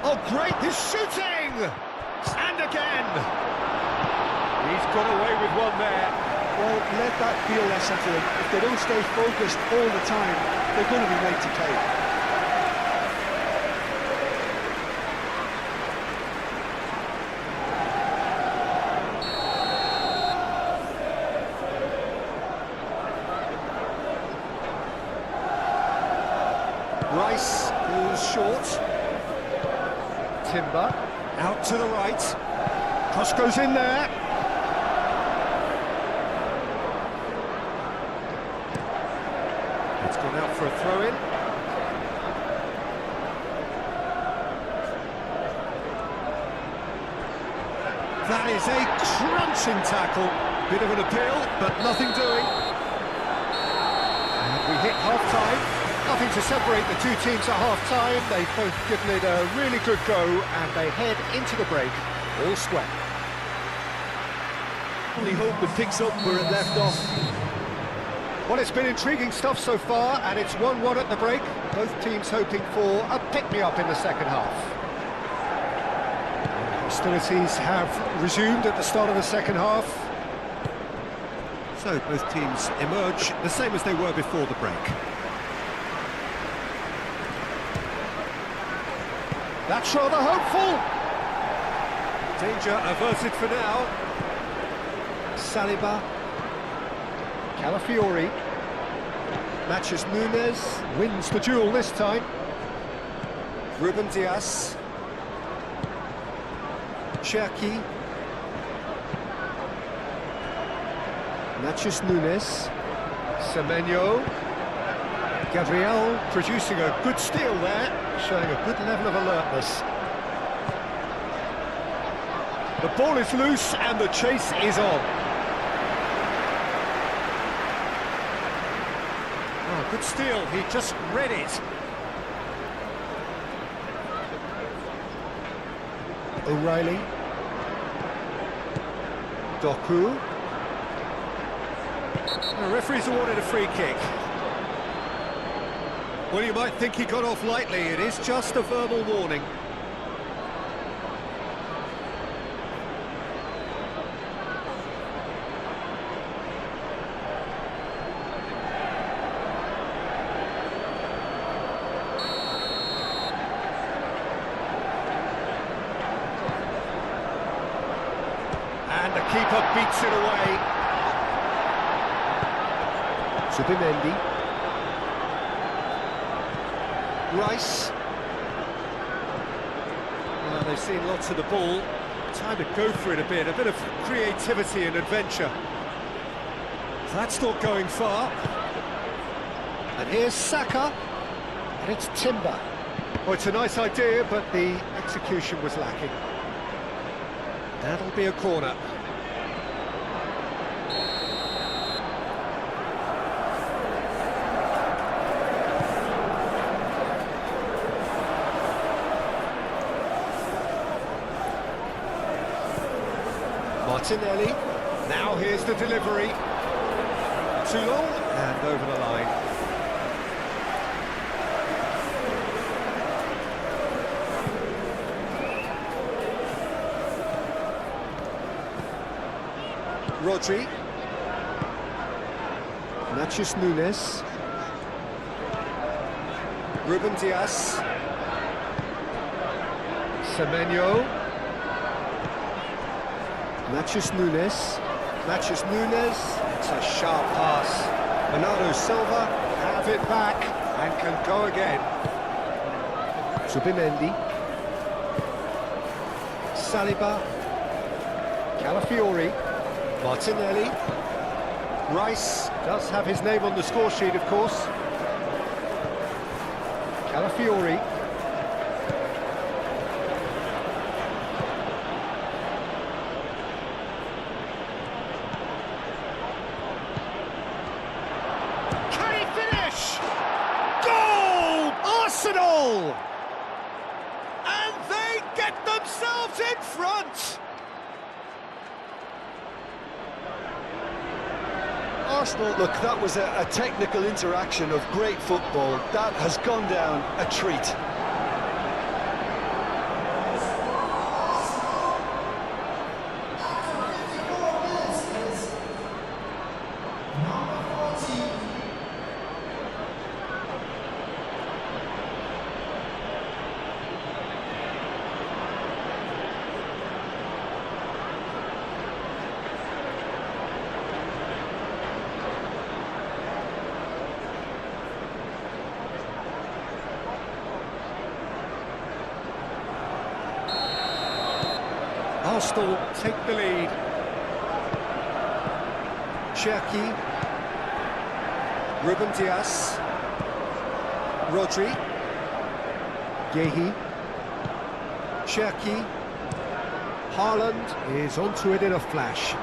Oh, great, he's shooting! And again! He's got away with one there. Well, let that be a lesson for them. If they don't stay focused all the time, they're going to be late to play. Rice goes short. Timber out to the right. Cross goes in there. It's gone out for a throw-in. That is a crunching tackle. Bit of an appeal, but nothing doing. And we hit half-time. Nothing to separate the two teams at half-time. They've both given it a really good go, and they head into the break all square. only hope it picks up where it left off. Well, it's been intriguing stuff so far, and it's 1-1 at the break. Both teams hoping for a pick-me-up in the second half. Hostilities have resumed at the start of the second half. So both teams emerge the same as they were before the break. That's rather hopeful. Danger averted for now. Saliba. Calafiori. Matches Nunes. Wins the duel this time. Ruben Dias. Cherki. Matches Nunes. Semenyo. Gabriel producing a good steal there, showing a good level of alertness. The ball is loose and the chase is on. Oh, good steal, he just read it. O'Reilly. Doku. The referee's awarded a free kick. Well, you might think he got off lightly. It is just a verbal warning. And the keeper beats it away. Subimendi. Rice. Well, they've seen lots of the ball. Time to go for it a bit of creativity and adventure. That's not going far. And here's Saka, and it's Timber. Oh, it's a nice idea, but the execution was lacking. That'll be a corner. Martinelli, now here's the delivery. Too long, and over the line. Rodri. Matches Nunes. Ruben Dias. Semenyo. Matches Nunes. Matches Nunes. It's a sharp pass. Bernardo Silva have it back and can go again. Subimendi. Saliba. Calafiori. Martinelli. Rice does have his name on the score sheet, of course. Calafiori. Arsenal! And they get themselves in front! Arsenal, look, that was a technical interaction of great football. That has gone down a treat. Arsenal take the lead. Cherki. Ruben Dias. Rodri. Gehi. Cherki. Haaland is onto it in a flash.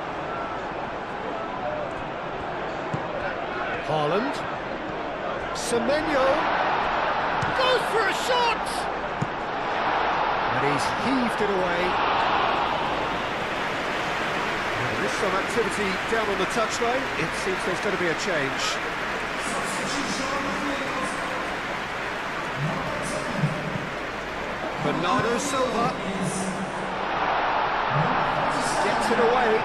Haaland. Semenyo. Goes for a shot! And he's heaved it away. This Some activity down on the touchline. It seems there's going to be a change. Bernardo Silva gets it away.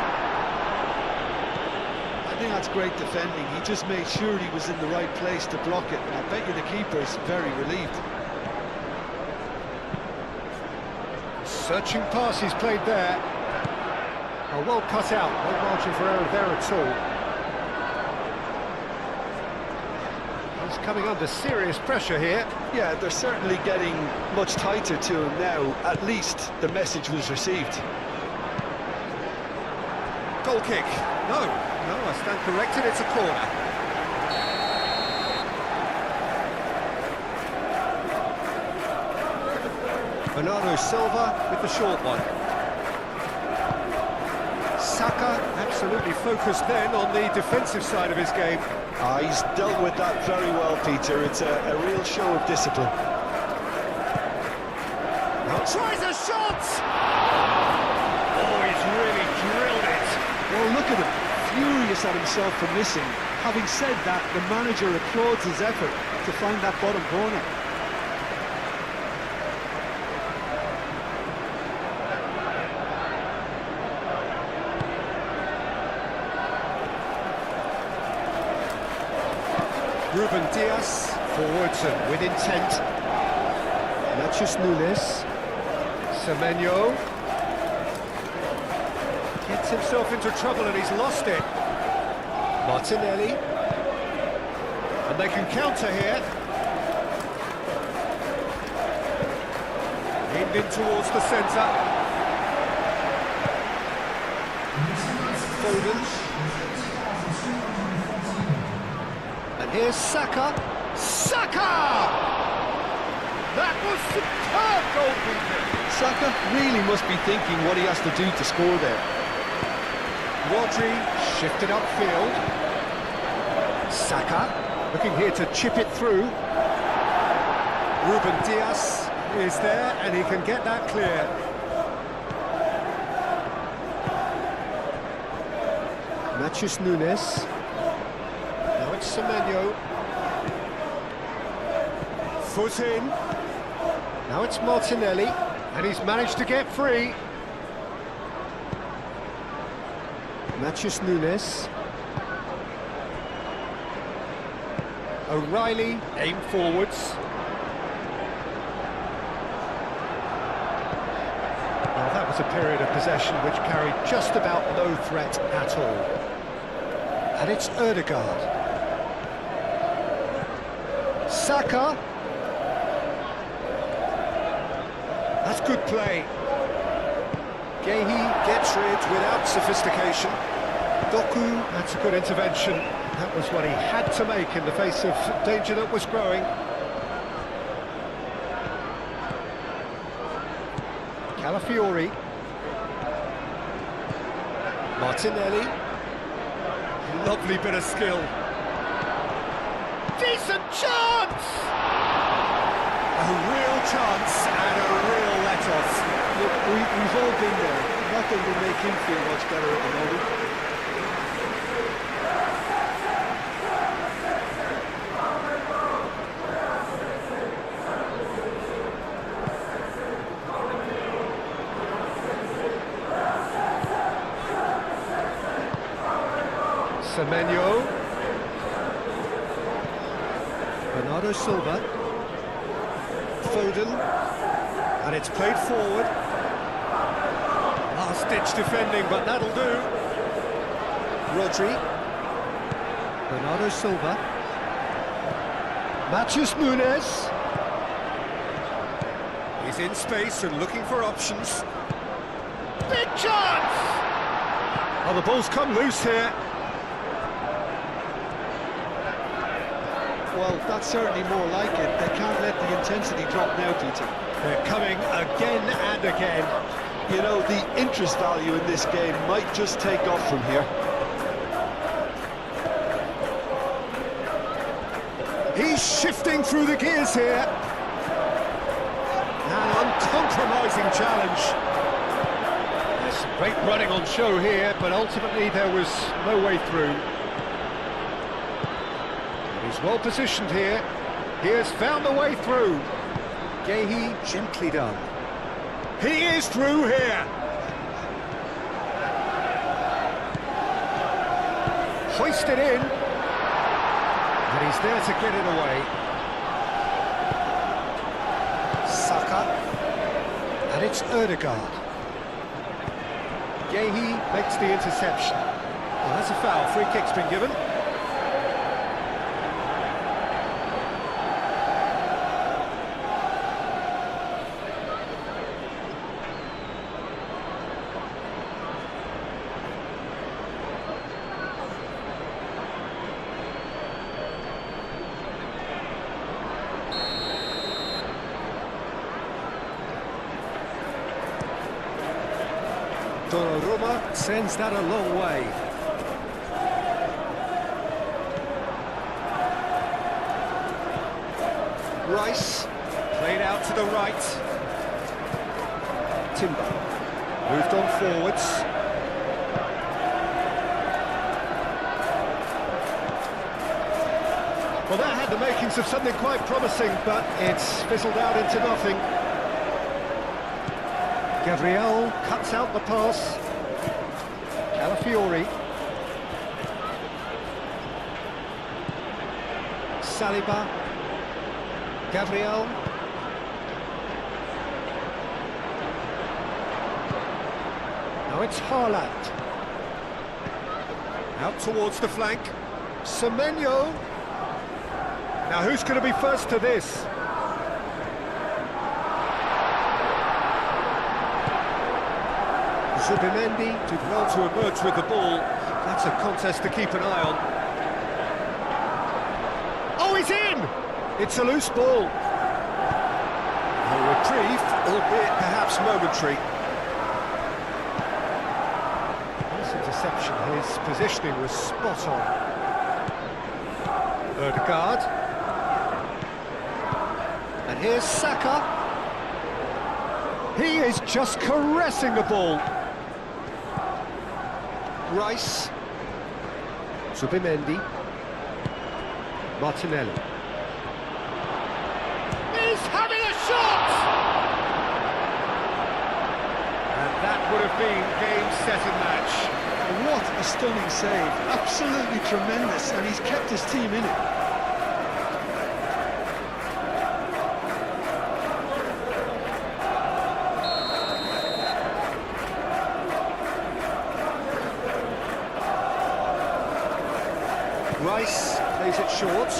I think that's great defending. He just made sure he was in the right place to block it. And I bet you the keeper's very relieved. Searching pass he's played there. Oh, well cut out, no margin for error there at all. He's coming under serious pressure here. Yeah, they're certainly getting much tighter to him now. At least the message was received. Goal kick. No, I stand corrected, it's a corner. Bernardo Silva with the short one. Saka absolutely focused then on the defensive side of his game. He's dealt with that very well, Peter. It's a real show of discipline. Now tries a shot! Oh, he's really drilled it. Well, look at him, furious at himself for missing. Having said that, the manager applauds his effort to find that bottom corner. Ruben Diaz, forwards and with intent. Nachos Nunes. Semenyo. Gets himself into trouble and he's lost it. Martinelli. And they can counter here. Aimed in towards the centre. Foden. And here's Saka. Saka! That was superb goalkeeping. Saka really must be thinking what he has to do to score there. Rodri shifted upfield. Saka looking here to chip it through. Ruben Diaz is there and he can get that clear. Nachos Nunes. Now it's Semenyo. Foot in. Now it's Martinelli. And he's managed to get free. Nachos Nunes. O'Reilly, aim forwards. Well, that was a period of possession which carried just about no threat at all. And it's Ødegaard. Saka. That's good play. Gehi gets rid without sophistication. Doku, that's a good intervention. That was what he had to make in the face of danger that was growing. Calafiori. Martinelli. Lovely bit of skill. Decent chance! A real chance and a real let-off. Look, we've all been there. Nothing will make him feel much better at the moment. Semenyo. Bernardo Silva. Foden. And it's played forward. Last-ditch defending, but that'll do. Rodri. Bernardo Silva. Nachos Nunes. He's in space and looking for options. Big chance! Oh, the ball's come loose here. Well, that's certainly more like it. They can't let the intensity drop now, Peter. They're coming again and again. You know, the interest value in this game might just take off from here. He's shifting through the gears here. An uncompromising challenge. Yes, Great running on show here, but ultimately there was no way through. He's well positioned here. He has found the way through. Gehi, gently done. He is through here. Hoisted in. And he's there to get it away. Saka. And it's Ødegaard. Gehi makes the interception. Well, that's a foul. Free kick's been given. Donnarumma sends that a long way. Rice, played out to the right. Timber, moved on forwards. Well, that had the makings of something quite promising, but it's fizzled out into nothing. Gabriel cuts out the pass. Calafiori. Saliba. Gabriel. Now it's Haaland. Out towards the flank. Semenyo. Now who's going to be first to this? Zubimendi did well to emerge with the ball. That's a contest to keep an eye on. Oh, he's in! It's a loose ball. A reprieve, albeit perhaps momentary. This interception, his positioning was spot on. Ødegaard. And here's Saka. He is just caressing the ball. Rice, Zubimendi, Martinelli. He's having a shot! And that would have been game, set and match. What a stunning save, absolutely tremendous, and he's kept his team in it. Rice plays it short.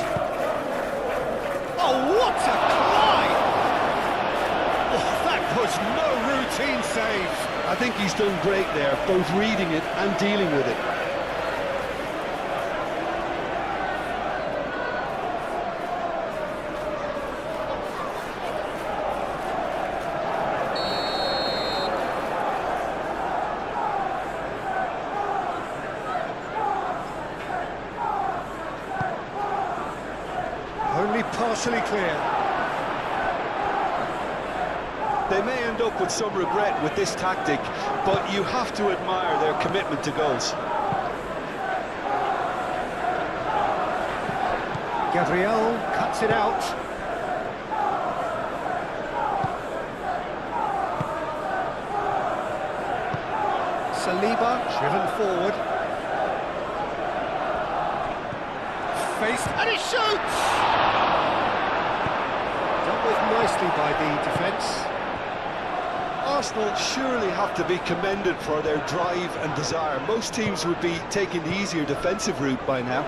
Oh, what a climb! Oh, that was no routine save. I think he's done great there, both reading it and dealing with it. Only partially clear. They may end up with some regret with this tactic, but you have to admire their commitment to goals. Gabriel cuts it out. Saliba driven forward. Faced and he shoots! Dealt with nicely by the defence. Arsenal surely have to be commended for their drive and desire. Most teams would be taking the easier defensive route by now.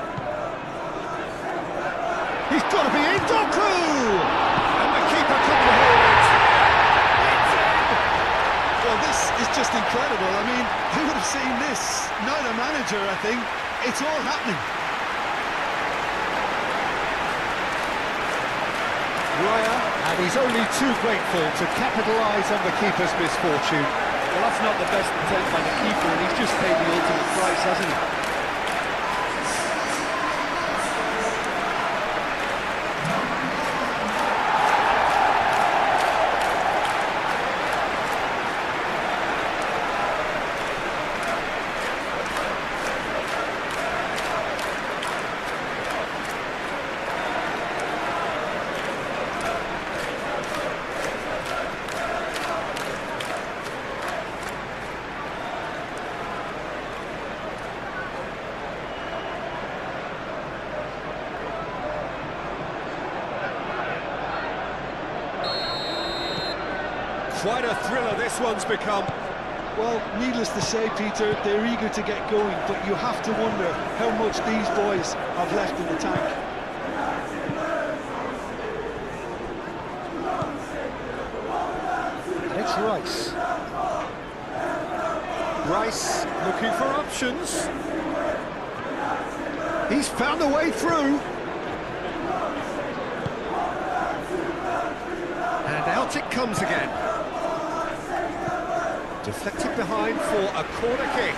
He's got to be in, Doku! And the keeper couldn't hold it. It's in! Well, this is just incredible. I mean, who would have seen this? Neither manager, I think. It's all happening. Raya, and he's only too grateful to capitalise on the keeper's misfortune. Well, that's not the best attempt by the keeper, and he's just paid the ultimate price, hasn't he? Quite a thriller this one's become. Well, needless to say, Peter, they're eager to get going, but you have to wonder how much these boys have left in the tank. And it's Rice. Rice looking for options. He's found a way through. And out it comes again. Deflected behind for a corner kick.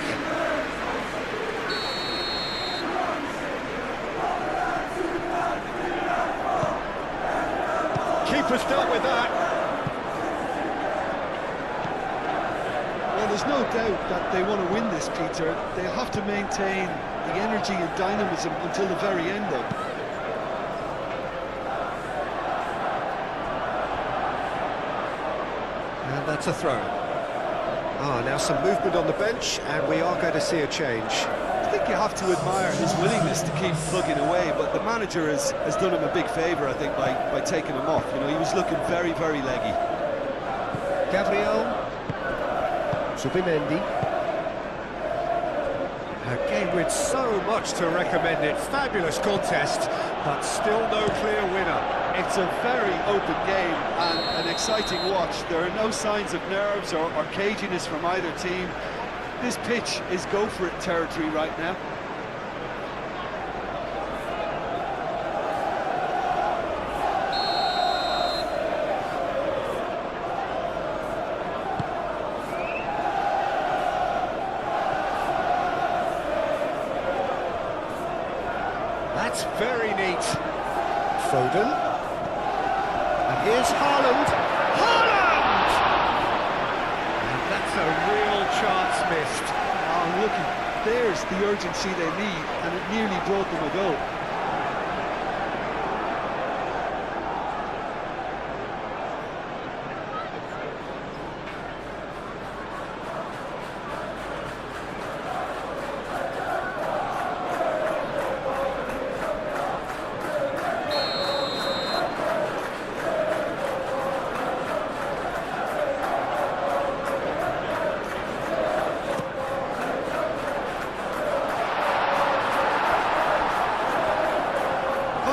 Keeper's dealt with that. Well, there's no doubt that they want to win this, Peter. They'll have to maintain the energy and dynamism until the very end, though. And that's a throw. Now some movement on the bench, and we are going to see a change. I think you have to admire his willingness to keep plugging away, but the manager has done him a big favour, I think, by taking him off. You know, he was looking very, very leggy. Gabriel. Zubimendi. A game with so much to recommend it. Fabulous contest, but still no clear winner. It's a very open game and an exciting watch. There are no signs of nerves or caginess from either team. This pitch is go-for-it territory right now. That's very neat. Foden. And here's Haaland. Haaland! And that's a real chance missed. Oh, look, there's the urgency they need, and it nearly brought them a goal.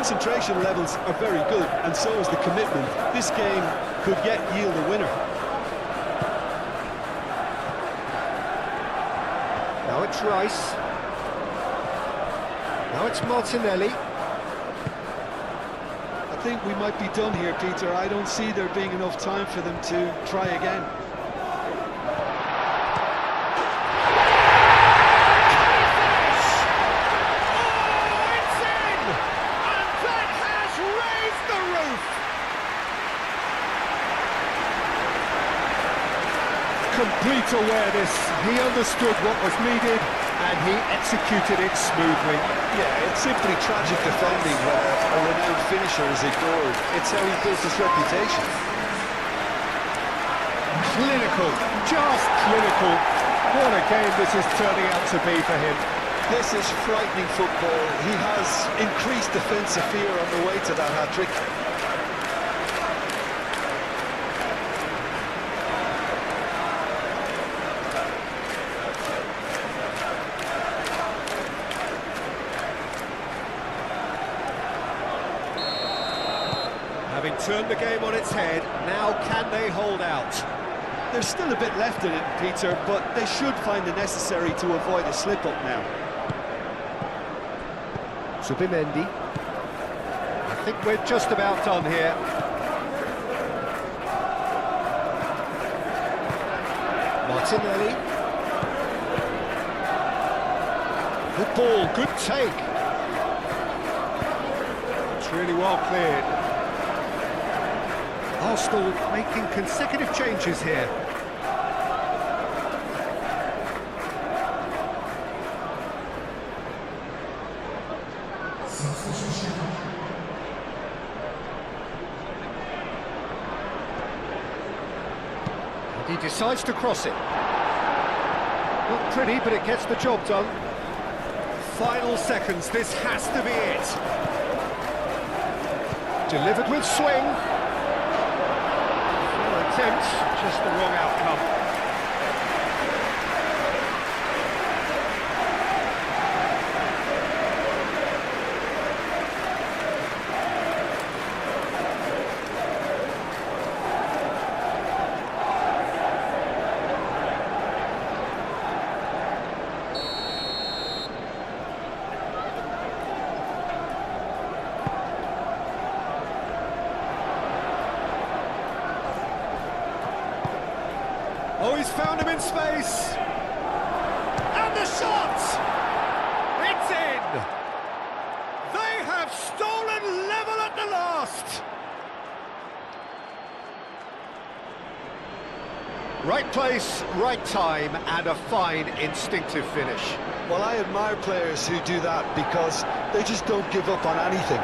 Concentration levels are very good, and so is the commitment. This game could yet yield a winner. Now it's Rice. Now it's Martinelli. I think we might be done here, Peter. I don't see there being enough time for them to try again. Complete awareness, he understood what was needed and he executed it smoothly. Yeah, it's simply tragic defending when a renowned finisher is ignored. It's how he built his reputation. Clinical, just clinical. What a game this is turning out to be for him. This is frightening football. He has increased defensive fear on the way to that hat-trick. Having turned the game on its head, now can they hold out? There's still a bit left in it, Peter, but they should find the necessary to avoid a slip-up now. Zubimendi. I think we're just about done here. Martinelli. Good ball, good take. It's really well cleared. Arsenal making consecutive changes here. And he decides to cross it. Not pretty, but it gets the job done. Final seconds, this has to be it. Delivered with swing. Attempt, just the wrong outcome. Oh, he's found him in space! And the shot! It's in! They have stolen level at the last! Right place, right time, and a fine instinctive finish. Well, I admire players who do that because they just don't give up on anything.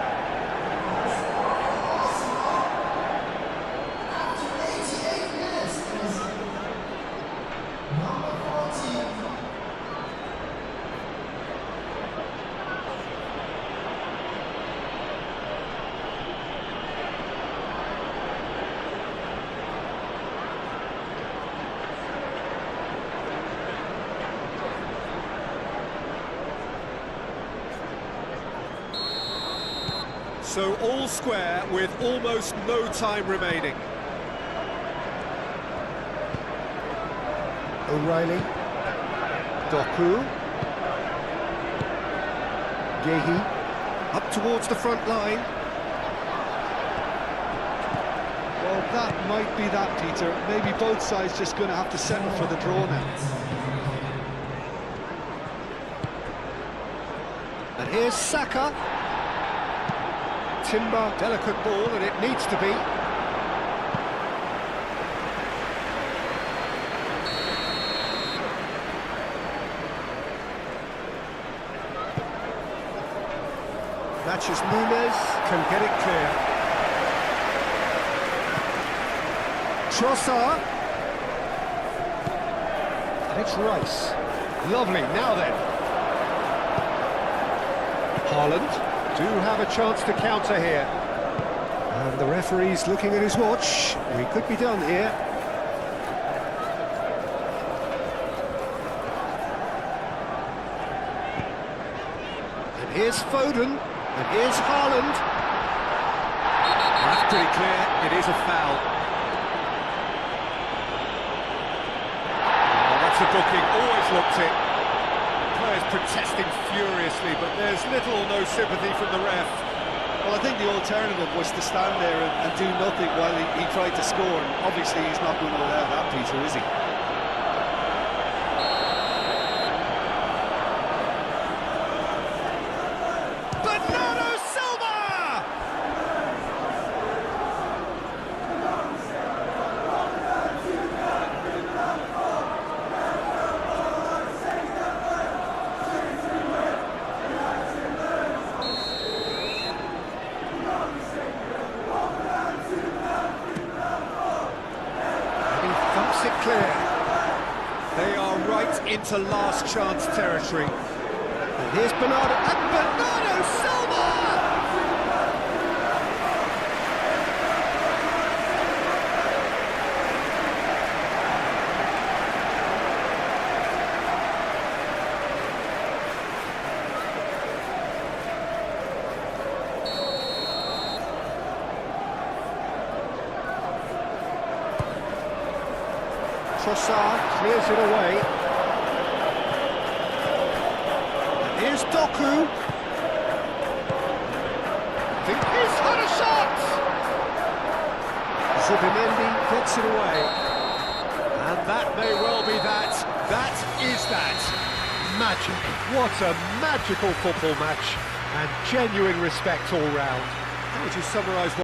So all square with almost no time remaining. O'Reilly. Doku. Gehi. Up towards the front line. Well, that might be that, Peter. Maybe both sides just going to have to settle for the draw now. And here's Saka. Timber, delicate ball, and it needs to be. Matches Nunes. Can get it clear. Trossard. And it's Rice. Lovely, now then. Haaland do have a chance to counter here. And the referee's looking at his watch. We could be done here. And here's Foden. And here's Haaland. That's pretty clear. It is a foul. Oh, that's a booking. Always looked it. Players protesting furiously, but there's little or no sympathy from the ref. Well, I think the alternative was to stand there and do nothing while he tried to score. And obviously, he's not going to allow that, Peter, is he? Bernardo Silva! It clear. They are right into last chance territory. And here's Bernardo, and Bernardo Silva! Trossard clears it away. And here's Doku. I think he's had a shot! Zubimendi gets it away. And that may well be that. That is that. Magic. What a magical football match. And genuine respect all round. How would you summarise